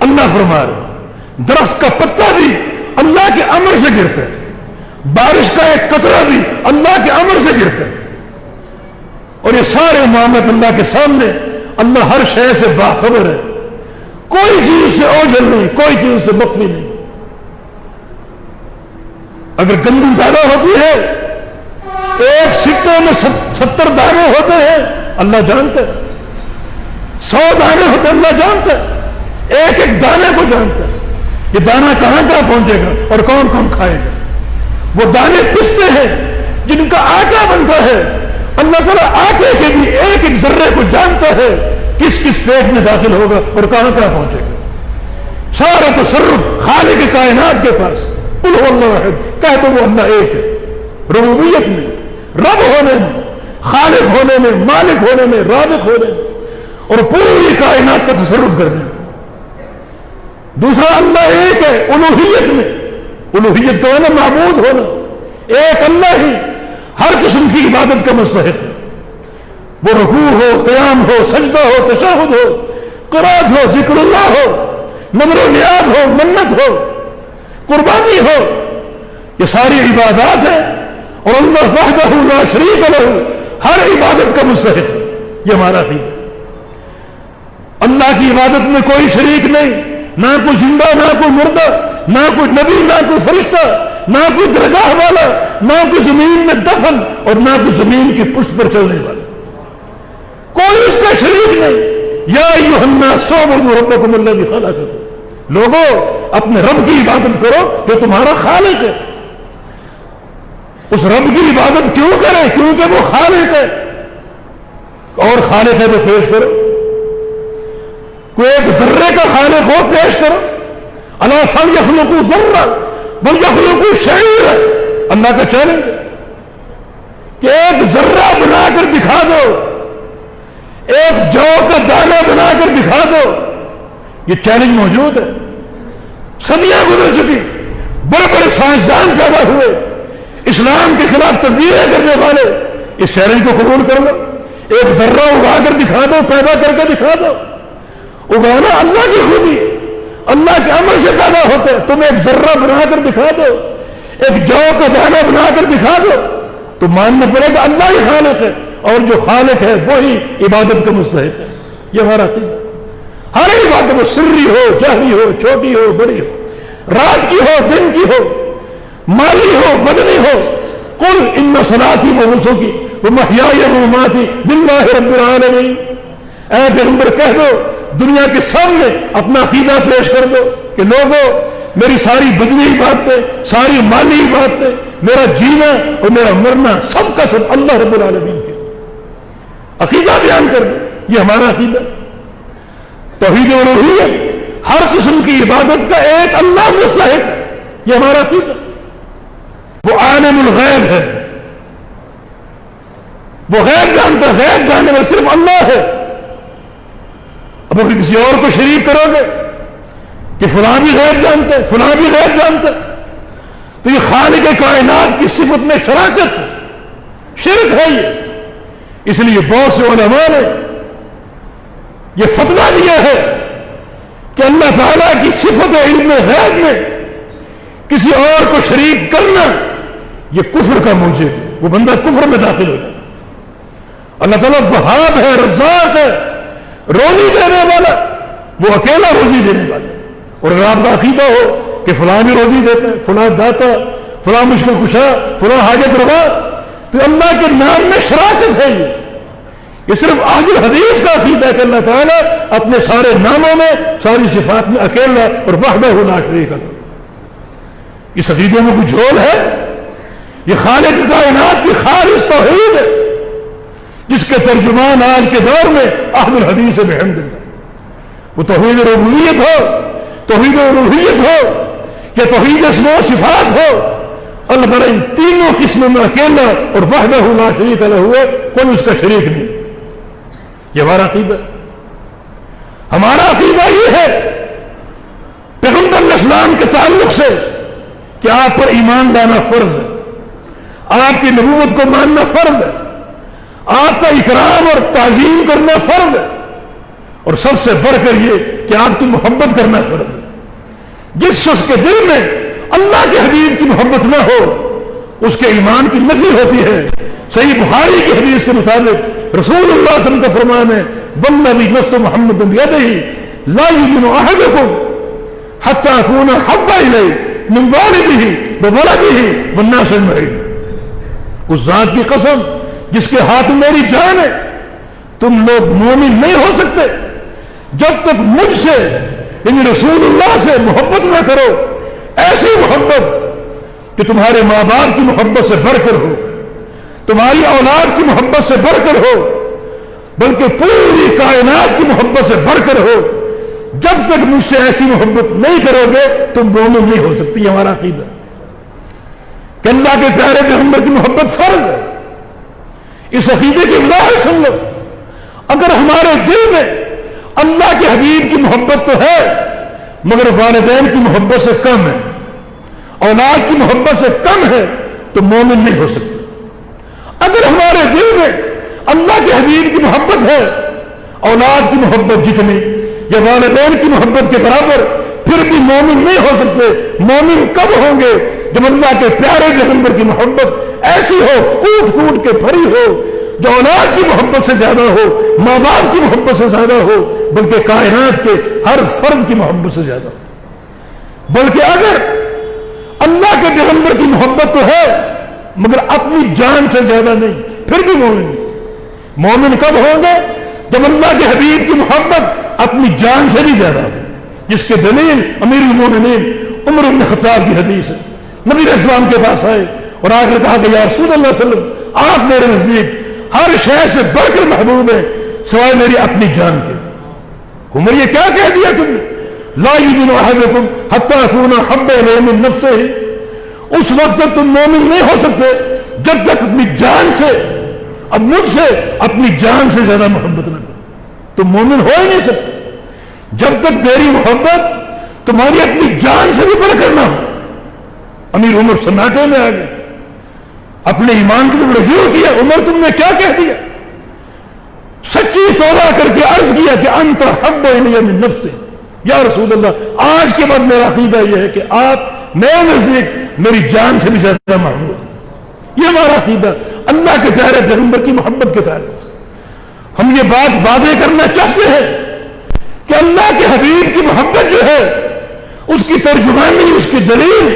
اللہ فرما رہے۔ درخت کا پتا بھی اللہ کے امر سے گرتا ہے، بارش کا ایک قطرہ بھی اللہ کے امر سے گرتا ہے، اور یہ سارے معاملات اللہ کے سامنے، اللہ ہر شے سے باخبر ہے، کوئی چیز سے اوجھل نہیں، کوئی چیز سے مخفی نہیں۔ اگر گندم پیدا ہوتی ہے، ایک سکے میں 70 دانے ہوتے ہیں، اللہ جانتا ہے، 100 دانے ہوتے ہیں، اللہ جانتا ہے، ایک ایک دانے کو جانتا ہے، یہ دانہ کہاں کہاں پہنچے گا اور کون کون کھائے گا۔ وہ دانے پستے ہیں جن کا آٹا بنتا ہے، اللہ تعالیٰ آٹے کے بھی ایک ایک ذرے کو جانتا ہے، کس کس پیٹ میں داخل ہوگا اور کہاں کہاں پہنچے گا۔ سارا تصرف خالق کائنات کے پاس، قل هو اللہ احد کہہ تو وہ اللہ ایک ہے، ربوبیت میں، رب ہونے میں، خالق ہونے میں، مالک ہونے میں، رازق ہونے میں اور پوری کائنات کا تصرف کرنے میں۔ دوسرا اللہ ایک ہے الوہیت میں، الوہیت کا معنی معبود ہونا، ایک اللہ ہی ہر قسم کی عبادت کا مستحق ہے، وہ رکوع ہو، قیام ہو، سجدہ ہو، تشہد ہو، قرات ہو، ذکر اللہ ہو، نظر و نیاز ہو، منت ہو، قربانی ہو، یہ ساری عبادات ہیں اور اللہ وحدہ لا شریک لہ ہر عبادت کا مستحق ہے۔ یہ ہمارا عقیدہ، اللہ کی عبادت میں کوئی شریک نہیں، نہ کوئی زندہ، نہ کوئی مردہ، نہ کوئی نبی، نہ کوئی فرشتہ، نہ کوئی درگاہ والا، نہ کوئی زمین میں دفن اور نہ کوئی زمین کی پشت پر چلنے والا، کوئی اس کا شریک نہیں۔ یا ایھا الناس اعبدوا ربکم الذی خلقکم، لوگوں اپنے رب کی عبادت کرو جو تمہارا خالق ہے۔ اس رب کی عبادت کیوں کریں؟ کیونکہ وہ خالق ہے، اور خالق ہے تو پیش کرو، کوئی ایک ذرے کا خالق ہو پیش کرو۔ الا فلیخلقوا ذرہ بل یخلقوا شعیرا، اللہ کا چیلنج ہے کہ ایک ذرہ بنا کر دکھا دو، ایک جو کا دانہ بنا کر دکھا دو۔ یہ چیلنج موجود ہے، صدیاں گزر چکی، بڑے بڑے سائنسدان پیدا ہوئے، اسلام کے خلاف تدبیریں کرنے والے، اس چیلنج کو قبول کر لو۔ ایک ذرہ اگا کر دکھا دو، پیدا کر کے دکھا دو. اگانا اللہ کی خوبی، اللہ کے عمل سے پیدا ہوتے. تم ایک ذرہ بنا کر دکھا دو، ایک جو کا دانہ بنا کر دکھا دو، تو ماننا پڑے گا اللہ ہی خالق ہے، اور جو خالق ہے وہی عبادت کا مستحق ہے. یہ ہمارا عقیدہ. ہر عبادت وہ سری ہو، جہری ہو، چھوٹی ہو، بڑی ہو، رات کی ہو، دن کی ہو، مالی ہو، بدنی ہو. قل ان صلاتی و نسکی و محیای و مماتی للہ رب العالمین. اے پیغمبر کہہ دو، دنیا کے سامنے اپنا عقیدہ پیش کر دو کہ لوگوں، میری ساری بدنی عبادتیں، ساری مالی عبادتیں، میرا جینا اور میرا مرنا سب کا سب اللہ رب العالمین کے عقیدہ بیان کر دو. یہ ہمارا عقیدہ. توحید الوہیت، ہر قسم کی عبادت کا ایک اللہ مستحق ہے. یہ ہمارا عقیدہ. وہ عالم الغیب ہے، وہ غیب جانتا ہے. غیب جاننے والا صرف اللہ ہے. اب اگر کسی اور کو شریک کرو گے کہ فلاں بھی غیب جانتے، فلاں بھی غیب جانتے، تو یہ خالق کائنات کی صفت میں شراکت، شرک ہے. یہ اس لیے بہت سے علماء نے یہ فتویٰ دیا ہے کہ اللہ تعالیٰ کی صفت علم غیب میں کسی اور کو شریک کرنا یہ کفر کا موجب ہے. وہ بندہ کفر میں داخل ہو جاتا ہے. اللہ تعالیٰ وہاب ہے، رزاق ہے، روزی دینے والا، وہ اکیلا روزی دینے والا. اور اگر آپ کا عقیدہ ہو کہ فلاں بھی روزی دیتا ہے، فلاں داتا، فلاں مشکل کشا، فلاں حاجت روا، تو اللہ کے نام میں شراکت ہے. یہ صرف اہل حدیث کا عقیدہ ہے کہ اللہ تعالیٰ اپنے سارے ناموں میں، ساری صفات میں اکیلا اور وحدہ لا شریک لہ. اس عقیدے میں کوئی جھول ہے؟ یہ خالق کائنات کی خالص توحید ہے جس کے ترجمان آج کے دور میں اہل الحدیث ہے. بحمد اللہ. وہ توحید ربوبیت ہو، توحید الوہیت ہو، یا توحید اسماء و صفات ہو، اللہ تعالیٰ ان تینوں قسموں میں اکیلا اور وحدہ لا شریک لہ ہوئے، کوئی اس کا شریک نہیں. یہ ہمارا عقیدہ. ہمارا عقیدہ یہ ہے پیغمبر علیہ السلام کے تعلق سے کہ آپ پر ایمان لانا فرض ہے، آپ کی نبوت کو ماننا فرض ہے، آپ کا اکرام اور تعظیم کرنا فرض ہے، اور سب سے بڑھ کر یہ کہ آپ کی محبت کرنا فرض ہے. جس شخص کے دل میں اللہ کے حبیب کی محبت نہ ہو اس کے ایمان کی نفی ہوتی ہے. صحیح بخاری کی حدیث کے مطابق رسول اللہ صلی اللہ علیہ وسلم کا فرمان ہے، والذی نفس محمد بیدہ لا یؤمن احدکم حتی اکون احب الیہ من والدہ وولدہ والناس اجمعین. اس ذات کی قسم جس کے ہاتھ میں میری جان ہے، تم لوگ مومن نہیں ہو سکتے جب تک مجھ سے یعنی رسول اللہ سے محبت نہ کرو، ایسی محبت کہ تمہارے ماں باپ کی محبت سے بڑھ کر ہو، تمہاری اولاد کی محبت سے بڑھ کر ہو، بلکہ پوری کائنات کی محبت سے بڑھ کر ہو. جب تک مجھ سے ایسی محبت نہیں کرو گے تم مومن نہیں ہو سکتی. ہمارا عقیدہ کہ اللہ کے پیارے پیغمبر کی محبت فرض ہے. اس عقیدے کی وضاحت سن لو. اگر ہمارے دل میں اللہ کے حبیب کی محبت تو ہے مگر والدین کی محبت سے کم ہے، اولاد کی محبت سے کم ہے، تو مومن نہیں ہو سکتے. اگر ہمارے دل میں اللہ کے حبیب کی محبت ہے، اولاد کی محبت جتنی یا والدین کی محبت کے برابر، پھر بھی مومن نہیں ہو سکتے. مومن کب ہوں گے؟ جب اللہ کے پیارے پیغمبر کی محبت ایسی ہو، کوٹ کوٹ کے بھری ہو، جو اولاد کی محبت سے زیادہ ہو، ماں باپ کی محبت سے زیادہ ہو، بلکہ کائنات کے ہر فرد کی محبت سے زیادہ ہو. بلکہ اگر اللہ کے پیغمبر کی محبت تو ہے مگر اپنی جان سے زیادہ نہیں، پھر بھی مومن نہیں. مومن کب ہوں گے؟ جب اللہ کے حبیب کی محبت اپنی جان سے بھی زیادہ ہو، جس کے دلیل امیر المومنین عمر بن خطاب کی حدیث ہے. نبی علیہ السلام کے پاس آئے اور آ کر کہا کہ یا رسول اللہ صلی اللہ علیہ وسلم، آپ میرے نزدیک ہر شے سے بڑھ کر محبوب ہے سوائے میری اپنی جان کے. عمر یہ کیا کہہ دیا تم نے؟ لا یؤمن احدکم حتی اکون احب الیہ من نفسہ. اس وقت تک تم مومن نہیں ہو سکتے جب تک اپنی جان سے، اب مجھ سے اپنی جان سے زیادہ محبت نہ کرو. تم مومن ہو ہی نہیں سکتے جب تک میری محبت تمہاری اپنی جان سے بھی بڑھ کر نہ ہو. امیر عمر سناٹے میں آ گئے، اپنے ایمان کو رجوع کیا. عمر تم نے کیا کہہ دیا؟ سچی توبہ کر کے عرض کیا کہ انت حب الی من نفسی، یا رسول اللہ آج کے بعد میرا عقیدہ یہ ہے کہ آپ میرے نزدیک میری جان سے بھی زیادہ محبوب، یہ ہمارا عقیدہ اللہ کے پیارے پیغمبر کی محبت کے تعلق سے۔ ہم یہ بات واضح کرنا چاہتے ہیں کہ اللہ کے حبیب کی محبت جو ہے اس کی ترجمانی، اس کی دلیل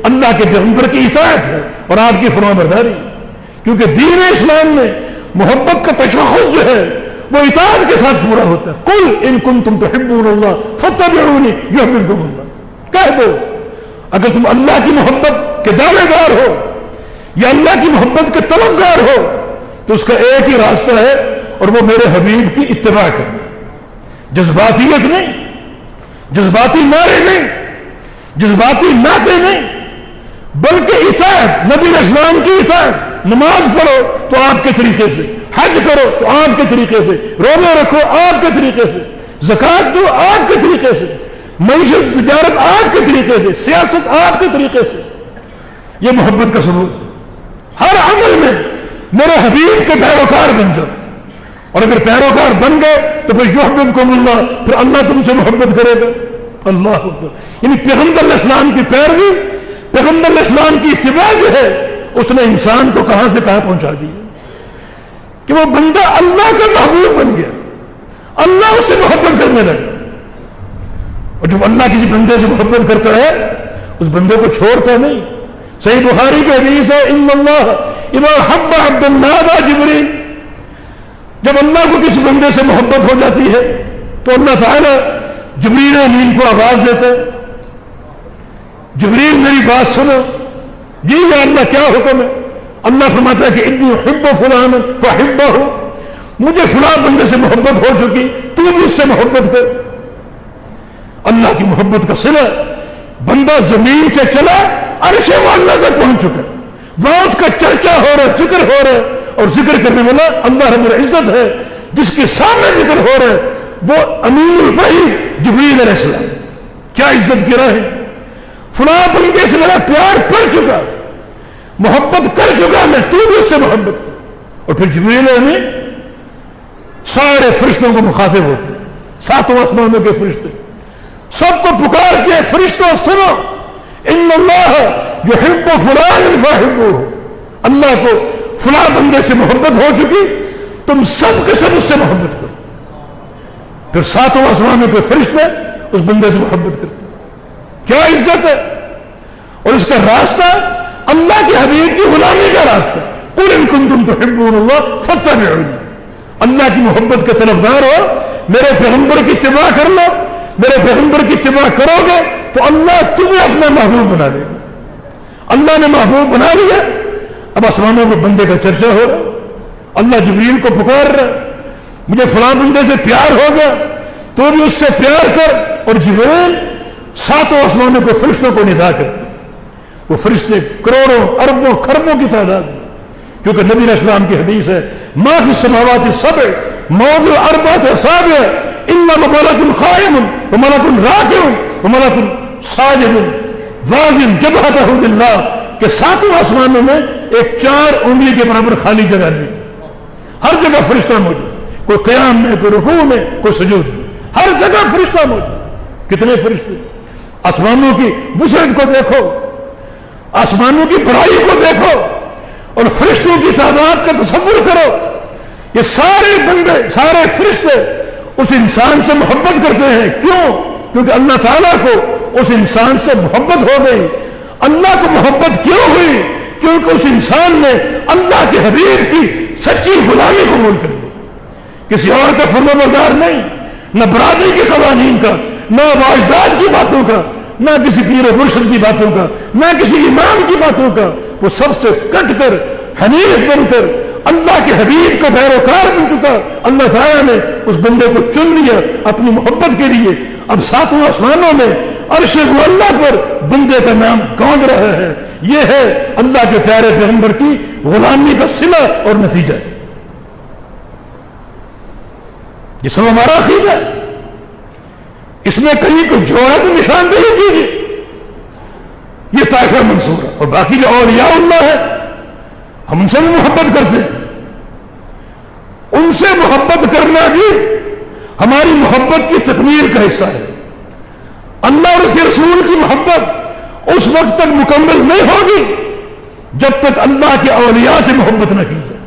اللہ کے پیغمبر کی اطاعت ہے اور آپ کی فرمانبرداری، کیونکہ دین اسلام میں محبت کا تشخص جو ہے وہ اطاعت کے ساتھ پورا ہوتا ہے۔ قل ان کنتم تحبون اللہ فاتبعونی یحببکم اللہ، کہہ دو اگر تم اللہ کی محبت کے دعوے دار ہو یا اللہ کی محبت کے طلبگار ہو تو اس کا ایک ہی راستہ ہے اور وہ میرے حبیب کی اتباع کرنا، جذباتیت نہیں، جذباتی نعرے نہیں، جذباتی نعتیں نہیں، بلکہ اطاعت، نبی اسلام کی اطاعت۔ نماز پڑھو تو آپ کے طریقے سے، حج کرو تو آپ کے طریقے سے، روزے رکھو آپ کے طریقے سے، زکوٰۃ دو آپ کے طریقے سے، معیشت تجارت آپ کے طریقے سے، سیاست آپ کے طریقے سے، یہ محبت کا ثبوت ہے۔ ہر عمل میں میرے حبیب کے پیروکار بن جاؤ، اور اگر پیروکار بن گئے تو پھر یحببکم اللہ، پھر اللہ تم سے محبت کرے گا۔ اللہ اکبر، یعنی پیغمبر علیہ السلام کی پیروی، پیغمبر علیہ السلام کی اتباع جو ہے اس نے انسان کو کہاں سے کہاں پہنچا دیا کہ وہ بندہ اللہ کا محبوب بن گیا، اللہ اس سے محبت کرنے لگا۔ اور جب اللہ کسی بندے سے محبت کرتا ہے اس بندے کو چھوڑتا نہیں۔ صحیح بخاری کی حدیث ہے ان اللہ اذا حب عبدا نادى جبریل، جب اللہ کو کسی بندے سے محبت ہو جاتی ہے تو اللہ تعالیٰ جبریل امین کو آواز دیتا ہے، جبریل میری بات سنو۔ جی یا اللہ کیا حکم ہے؟ اللہ فرماتا ہے کہ انی احب فلانا فاحبہ، مجھے فلاں بندے سے محبت ہو چکی، تو بھی اس سے محبت کر۔ اللہ کی محبت کا صلہ، بندہ زمین سے چلا عرش معلیٰ تک پہنچ چکا، وہاں اس کا چرچا ہو رہا ہے، ذکر ہو رہا ہے، اور ذکر کرنے والا اللہ رب العزت ہے، جس کے سامنے ذکر ہو رہا ہے وہ امین الوحی جبریل علیہ السلام۔ کیا عزت کی راہ ہے! فلاں بندے سے میرا پیار پڑ چکا، محبت کر چکا میں، تو بھی اس سے محبت کر۔ اور پھر جبریل امین سارے فرشتوں کو مخاطب ہوتے، ساتوں آسمانوں کے فرشتے سب کو پکار کے، فرشتوں سنو ان اللہ یحب فلانا فاحبوہ، اللہ کو فلاں بندے سے محبت ہو چکی، تم سب کے سب اس سے محبت کرو۔ پھر ساتوں آسمانوں کے فرشتے اس بندے سے محبت کرتے۔ کیا عزت ہے! اور اس کا راستہ اللہ کے حبیب کی غلامی کا راستہ۔ قل ان کنتم تحبون اللہ فاتبعونی، اللہ کی محبت کے طلبگار ہو، میرے پیغمبر کی اتباع کر لو، میرے پیغمبر کی اتباع کرو گے تو اللہ تمہیں اپنا محبوب بنا دے گا۔ اللہ نے محبوب بنا لیا، اب آسمانوں میں بندے کا چرچا ہو رہا، اللہ جبریل کو پکار رہا، مجھے فلاں بندے سے پیار ہو گیا تو بھی اس سے پیار کر۔ اور جبریل ساتوں آسمانوں کے فرشتوں کو ندا کرتے، وہ فرشتے کروڑوں اربوں خربوں کی تعداد میں، کیونکہ نبی علیہ السلام کی حدیث ہے ما فی السماوات السبع موضع اربعۃ اصابع الا ملک قائم وملک راکع وملک ساجد واضع جبہتہ للہ، کہ ساتوں آسمانوں میں ایک 4 انگلی کے برابر خالی جگہ نہیں، ہر جگہ فرشتہ موجود، کوئی قیام میں، کوئی رکوع میں، کوئی سجود میں، ہر جگہ فرشتہ موجود۔ کتنے فرشتے! آسمانوں کی وسعت کو دیکھو، آسمانوں کی بڑائی کو دیکھو، اور فرشتوں کی تعداد کا تصور کرو۔ یہ سارے بندے، سارے فرشتے اس انسان سے محبت کرتے ہیں۔ کیوں؟ کیونکہ اللہ تعالیٰ کو اس انسان سے محبت ہو گئی۔ اللہ کو محبت کیوں ہوئی؟ کیونکہ اس انسان نے اللہ کے حبیب کی سچی غلامی قبول کر لی، کسی اور کا فرمانبردار نہیں، نہ برادری کے قوانین کا، نہ واجداد کی باتوں کا، نہ کسی پیر و مرشد کی باتوں کا، نہ کسی امام کی باتوں کا، وہ سب سے کٹ کر حنیف بن کر اللہ کے حبیب کا پیروکار بن چکا۔ اللہ تعالیٰ نے اس بندے کو چن لیا اپنی محبت کے لیے۔ اب ساتوں آسمانوں میں عرش اللہ پر بندے کا نام گونج رہا ہے۔ یہ ہے اللہ کے پیارے پیغمبر کی غلامی کا صلہ اور نتیجہ، جس میں ہمارا عقیدہ ہے۔ اس میں کہیں کوئی جوڑا تو نشاندہی کیجیے، یہ طائفہ منصورہ، اور باقی جو اولیاء اللہ ہے ہم ان سے بھی محبت کرتے ہیں۔ ان سے محبت کرنا بھی ہماری محبت کی تکمیل کا حصہ ہے. اللہ اور اس کے رسول کی محبت اس وقت تک مکمل نہیں ہوگی جب تک اللہ کے اولیاء سے محبت نہ کی جائے.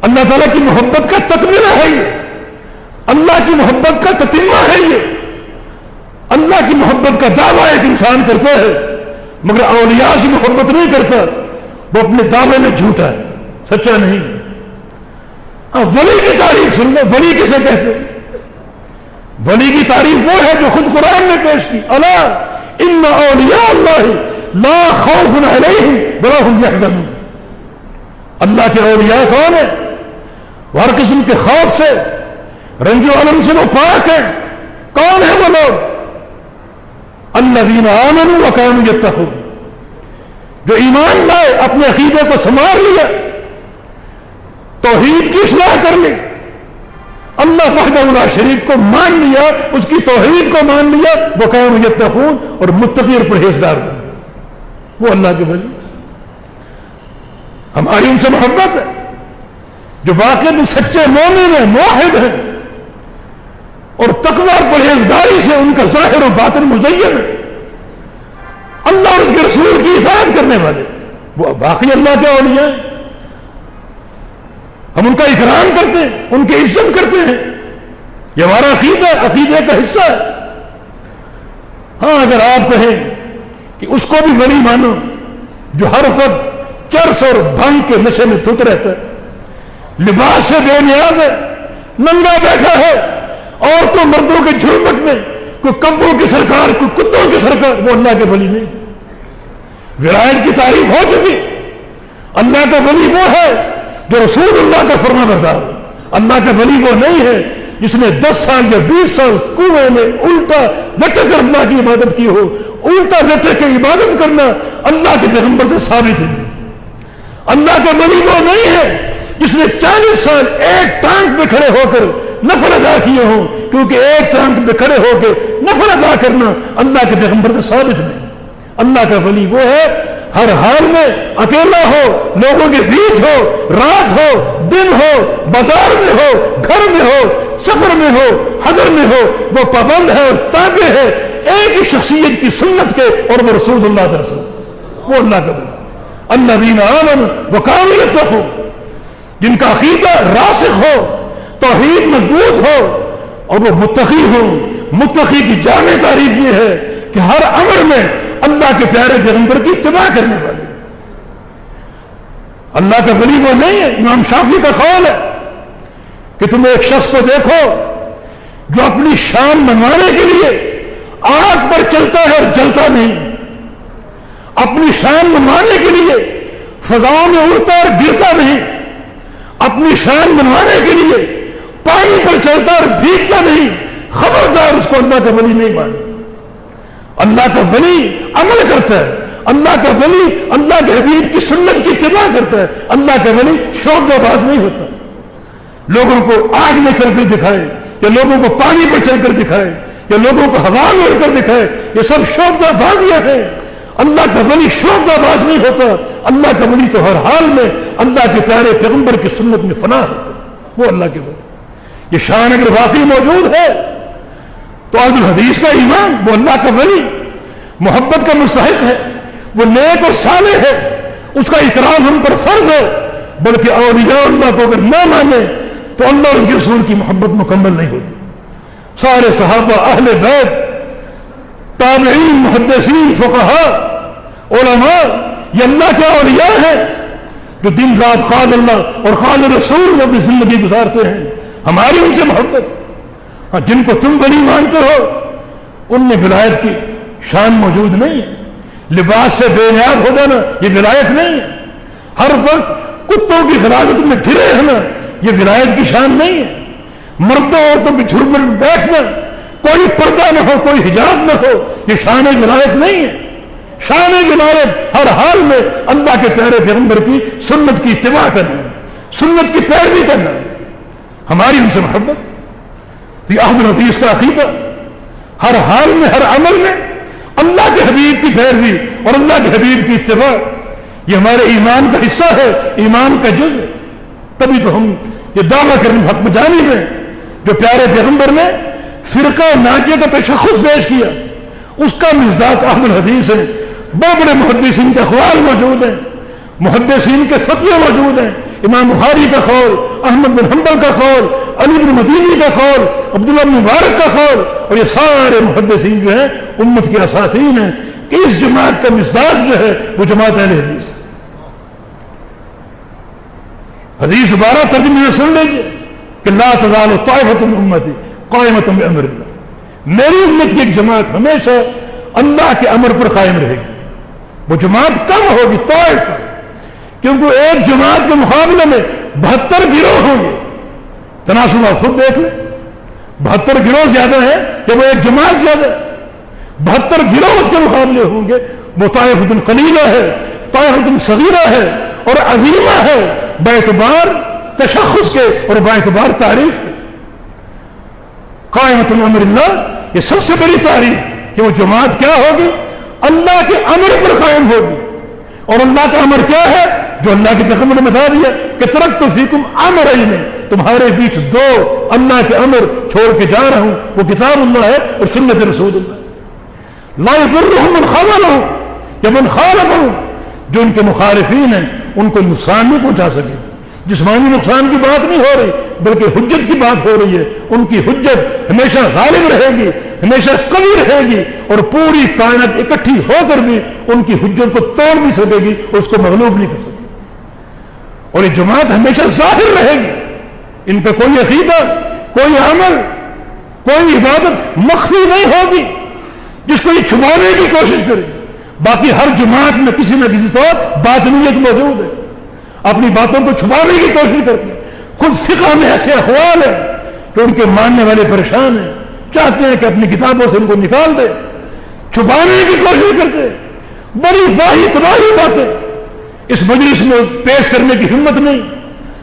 اللہ تعالیٰ کی محبت کا تکمیلہ ہے یہ, اللہ کی محبت کا تتمہ ہے یہ. اللہ کی محبت کا دعویٰ ایک انسان کرتا ہے مگر اولیاء سے محبت نہیں کرتا, وہ اپنے دعوے میں جھوٹا ہے, سچا نہیں. ولی کی تعریف سن لو, ولی کسے کہتے ہیں؟ ولی کی تعریف وہ ہے جو خود قرآن نے پیش کی, الا ان اولیاء اللہ لا خوف علیہم ولا هم یحزنون. اللہ کے اولیاء کون ہیں؟ وہ ہر قسم کے خوف سے, رنج و الم سے وہ پاک ہیں. کون ہیں وہ لوگ؟ الذین آمنوا وکانوا یتقون, جو ایمان لائے, اپنے عقیدے کو سنوار لیا, توحید کی اصلاح کر لی, اللہ وحدہ لا شریک کو مان لیا, اس کی توحید کو مان لیا, وکانوا یتقون, اور متقی اور پرہیزگار بنے. وہ اللہ کے ولی. ہماری ان سے محبت ہے جو واقعی سچے مومن ہیں, موحد ہیں, اور تقوی اور پرہیزگاری سے ان کا ظاہر و باطن مزین ہے. اللہ اور اس کے رسول کی اطاعت کرنے والے وہ واقعی اللہ کے اولیاء ہیں. ہم ان کا اکرام کرتے ہیں, ان کی عزت کرتے ہیں, یہ ہمارا عقیدے کا حصہ ہے. ہاں اگر آپ کہیں کہ اس کو بھی ولی مانو جو ہر وقت چرس اور بھنگ کے نشے میں دھت رہتا ہے, لباس سے بے نیاز ہے, ننگا بیٹھا ہے, عورتوں مردوں کے جھرمٹ میں, کوئی کبوں کی سرکار, کوئی کتوں کی سرکار, وہ اللہ کے ولی نہیں. ولایت کی تعریف ہو چکی. اللہ کا ولی وہ ہے جو رسول اللہ کا فرما بردار. اللہ کا ولی وہ نہیں ہے جس نے 10 سال یا 20 سال کنویں میں الٹا لٹک کر اللہ کی عبادت کی ہو. الٹا لٹک کے عبادت کرنا اللہ کے پیغمبر سے ثابت ہے. اللہ کا ولی وہ نہیں ہے جس نے 40 سال ایک ٹانک پہ کھڑے ہو کر نفل ادا کیے ہوں, کیونکہ ایک ٹانک پہ کھڑے ہو کے نفل ادا کرنا اللہ کے پیغمبر سے ثابت نہیں. اللہ کا ولی وہ ہے ہر حال میں, اکیلا ہو, لوگوں کے بیچ ہو, رات ہو, دن ہو, بازار میں ہو, گھر میں ہو, سفر میں ہو, حضر میں ہو, وہ پابند ہے اور تابع ہے ایک ہی شخصیت کی سنت کے, اور وہ رسول اللہ صلی اللہ علیہ وسلم. وہ اللہ کا ولی. الذین آمنوا وکانوا یتقون, جن کا عقیدہ راسخ ہو, توحید مضبوط ہو, اور وہ متقی ہو. متقی کی جامع تعریف یہ ہے کہ ہر امر میں اللہ کے پیارے پیغمبر کی اتباع کرنے والے. اللہ کا ولی وہ نہیں ہے. امام شافعی کا قول ہے کہ تم ایک شخص کو دیکھو جو اپنی شان منوانے کے لیے آگ پر چلتا ہے اور جلتا نہیں, اپنی شان منوانے کے لیے فضاؤں میں اڑتا اور گرتا نہیں, اپنی شان منوانے کے لیے پانی پر چلتا اور بھیگتا نہیں. خبردار, اس کو اللہ کا ولی نہیں مانے. اللہ کا ولی عمل کرتا ہے, اللہ کا ولی اللہ کے حبیب کی سنت کی اتباع کرتا ہے. اللہ کا ولی شوق باز نہیں ہوتا. لوگوں کو آگ میں چل کر دکھائے, یا لوگوں کو پانی پر چل کر دکھائے, یا لوگوں کو ہوا میں اڑ کر دکھائے, یہ سب شوق بازیاں ہیں. اللہ کا ولی شوق باز نہیں ہوتا. اللہ کا ولی تو ہر حال میں اللہ کے پیارے پیغمبر کی سنت میں فنا ہوتا ہے. وہ اللہ کے ولی. یہ شان اگر واقعی موجود ہے تو اہل الحدیث کا ایمان, وہ اللہ کا ولی محبت کا مستحق ہے, وہ نیک اور صالح ہے, اس کا اکرام ہم پر فرض ہے. بلکہ اولیاء اللہ کو اگر نہ مانے تو اللہ اور اس کے رسول کی محبت مکمل نہیں ہوتی. سارے صحابہ, اہل بیت, تابعین, محدثین, فقہاء, علماء, یہ اللہ کے اولیاء ہیں جو دن رات قال اللہ اور قال رسول میں اپنی زندگی گزارتے ہیں. ہماری ان سے محبت. ہاں, جن کو تم ولی مانتے ہو ان میں ولایت کی شان موجود نہیں ہے. لباس سے بے نیاز ہو جانا یہ ولایت نہیں ہے. ہر وقت کتوں کی غلاظت میں گھرے رہنا یہ ولایت کی شان نہیں ہے. مردوں عورتوں کے جھرمٹ میں بیٹھنا, کوئی پردہ نہ ہو, کوئی حجاب نہ ہو, یہ شان ولایت نہیں ہے. شان ولایت ہر حال میں اللہ کے پیارے پیغمبر کی سنت کی اتباع کرنا, سنت کی پیروی کرنا. ہماری ان سے محبت. تو یہ اہل حدیث کا عقیدہ ہر حال میں, ہر عمل میں اللہ کے حبیب کی پیروی اور اللہ کے حبیب کی اتباع, یہ ہمارے ایمان کا حصہ ہے, ایمان کا جز ہے. تبھی تو ہم یہ دعویٰ کرنے حق بجانی میں جو پیارے پیغمبر نے فرقہ ناجیہ کا تشخص پیش کیا، اس کا مصداق اہل الحدیث ہے۔ بڑے بڑے محدثین کے اقوال موجود ہیں، محدثین کے فتوے موجود ہیں، امام بخاری کا قول، احمد بن حنبل کا قول، علی بن مدینی کا قول، عبداللہ بن مبارک کا قول، اور یہ سارے محدثین جو ہیں امت کے اساتین ہیں کہ اس جماعت کا مصداق جو ہے وہ جماعت اہل حدیث۔ حدیث 12 ترجمے میں سن لیجیے کہ لا تزال طائفۃ من امتی قائمۃ بامر اللہ، میری امت کی ایک جماعت ہمیشہ اللہ کے امر پر قائم رہے گی۔ وہ جماعت کم ہوگی، طائفہ، کیونکہ ایک جماعت کے مقابلے میں 72 گروہ ہوں گے۔ تناسب آپ خود دیکھ لیں، 72 گروہ زیادہ ہیں یا وہ ایک جماعت زیادہ ہے؟ 72 گروہ اس کے مقابلے ہوں گے۔ وہ طائفۃ قلیلہ ہے، طائفۃ صغیرہ ہے اور عظیمہ ہے، باعتبار تشخص کے اور باعتبار تعریف کے۔ قائمۃ بامر اللہ، یہ سب سے بڑی تعریف کہ وہ جماعت کیا ہوگی؟ اللہ کے امر پر قائم ہوگی۔ اور اللہ کا امر کیا ہے؟ جو اللہ کے پیغمبر نے بتا دیا کہ ترکت فیکم امرین، تمہارے بیچ 2 اللہ کے امر چھوڑ کے جا رہا ہوں، وہ کتاب اللہ ہے اور سنت رسول اللہ۔ لا یضرهم من خذلهم یا من خالفهم، جو ان کے مخالفین ہیں ان کو نقصان نہیں پہنچا سکے۔ جسمانی نقصان کی بات نہیں ہو رہی بلکہ حجت کی بات ہو رہی ہے۔ ان کی حجت ہمیشہ غالب رہے گی، ہمیشہ قوی رہے گی، اور پوری کائنات اکٹھی ہو کر بھی ان کی حجت کو توڑ نہیں سکے گی اور اس کو مغلوب نہیں کر سکے گی۔ اور یہ جماعت ہمیشہ ظاہر رہے گی، ان کا کوئی عقیدہ، کوئی عمل، کوئی عبادت مخفی نہیں ہوگی جس کو یہ چھپانے کی کوشش کرے۔ باقی ہر جماعت میں کسی نہ کسی طور باطنیت موجود ہے، اپنی باتوں کو چھپانے کی کوشش کرتے ہیں۔ خود فقہ میں ایسے احوال ہیں کہ ان کے ماننے والے پریشان ہیں، چاہتے ہیں کہ اپنی کتابوں سے ان کو نکال دے، چھپانے کی کوشش کرتے ہیں۔ بڑی واہی تباہی باتیں اس مجلس میں پیش کرنے کی ہمت نہیں،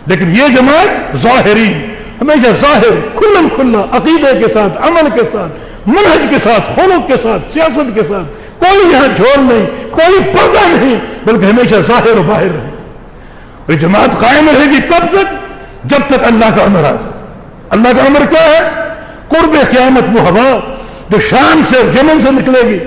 لیکن یہ جماعت ظاہری، ہمیشہ ظاہر، کھلم کھلا، عقیدے کے ساتھ، عمل کے ساتھ، منہج کے ساتھ، خلق کے ساتھ، سیاست کے ساتھ، کوئی یہاں جھول نہیں، کوئی پردہ نہیں، بلکہ ہمیشہ ظاہر و باہر رہے۔ اور یہ جماعت قائم رہے گی کب تک؟ جب تک اللہ کا امر آ جائے۔ اللہ کا امر کیا ہے؟ قرب قیامت وہ ہوا جو شام سے یمن سے نکلے گی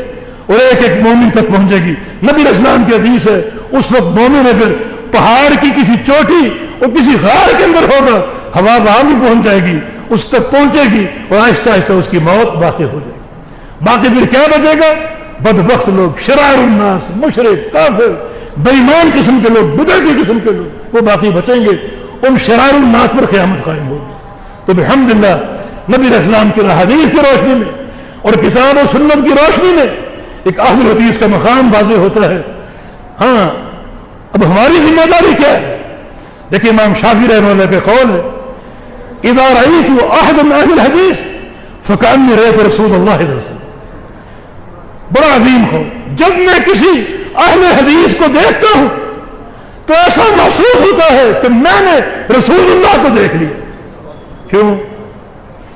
اور ایک ایک مومن تک پہنچے گی۔ نبی علیہ السلام کی حدیث ہے اس وقت مومن اگر پہاڑ کی کسی چوٹی اور کسی غار کے اندر ہوگا، ہوا وہاں بھی پہنچ جائے گی، اس تک پہنچے گی اور آہستہ آہستہ اس کی موت واقع ہو جائے گی۔ باقی پھر کیا بچے گا؟ بدبخت لوگ، شرار الناس، مشرک، کافر، بے ایمان قسم کے لوگ، بدعتی قسم کے لوگ، وہ باقی بچیں گے۔ ان شرار الناس پر قیامت قائم ہوگی۔ تو بحمداللہ نبی علیہ السلام کی حدیث کی روشنی میں اور کتاب و سنت کی روشنی میں ایک اہل حدیث کا مقام واضح ہوتا ہے۔ ہاں، اب ہماری ذمہ داری کیا ہے؟ دیکھیں امام شافعی رحمہ اللہ کے قول ہے اذا رأیت احد من اہل الحدیث فکأنی رأیت رسول اللہ صلی اللہ علیہ وسلم۔ بڑا عظیم ہو، جب میں کسی اہل حدیث کو دیکھتا ہوں تو ایسا محسوس ہوتا ہے کہ میں نے رسول اللہ کو دیکھ لیا۔ کیوں؟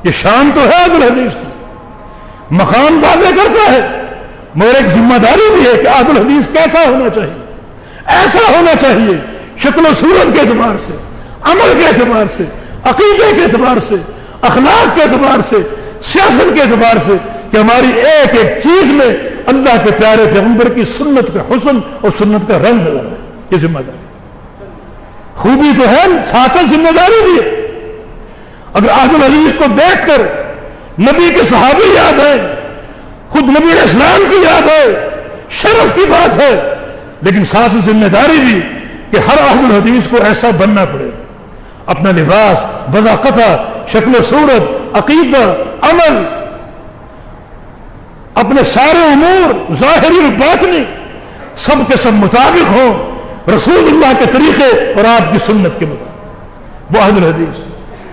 یہ شان تو ہے اہل حدیث کی، مقام واضح کرتا ہے، مگر ایک ذمہ داری بھی ہے کہ اہل حدیث کیسا ہونا چاہیے؟ ایسا ہونا چاہیے شکل و صورت کے اعتبار سے، عمل کے اعتبار سے، عقیدے کے اعتبار سے، اخلاق کے اعتبار سے، سیاست کے اعتبار سے، کہ ہماری ایک ایک چیز میں اللہ کے پیارے پیغمبر کی سنت کا حسن اور سنت کا رنگ نظر آئے۔ یہ ذمہ داری، خوبی تو ہے، ساتھ ذمہ داری بھی ہے۔ اگر اہل حدیث کو دیکھ کر نبی کے صحابی یاد ہے، خود نبی علیہ السلام کی یاد ہے، شرف کی بات ہے، لیکن ساتھ ذمہ داری بھی کہ ہر اہل حدیث کو ایسا بننا پڑے گا۔ اپنا لباس، وضاقت، شکل و صورت، عقیدہ، عمل، اپنے سارے امور ظاہری و باطنی سب کے سب مطابق ہوں رسول اللہ کے طریقے اور آپ کی سنت کے مطابق، وہ اہل حدیث۔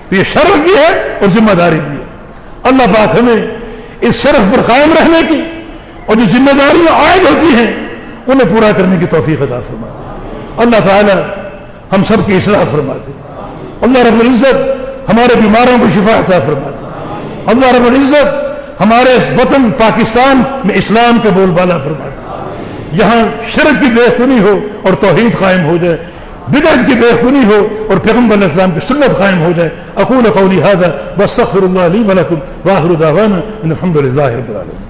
تو یہ شرف بھی ہے اور ذمہ داری بھی ہے۔ اللہ پاک ہمیں اس شرف پر قائم رہنے کی اور جو ذمہ داریاں عائد ہوتی ہیں انہیں پورا کرنے کی توفیق عطا فرما دے۔ اللہ تعالی ہم سب کی اصلاح فرما دے۔ اللہ رب العزت ہمارے بیماروں کو شفا عطا فرما دے۔ اللہ رب العزت ہمارے وطن پاکستان میں اسلام کے بول بالا فرما دے، یہاں شرک کی بے خونی ہو اور توحید قائم ہو جائے۔ بدعت کی بےخونی ہو اور پیغمبر علیہ السلام کی سنت قائم ہو جائے. اقول قولی ھذا واستغفر اللہ لی ولکم وآخر دعوانا ان الحمد للہ رب العالمین.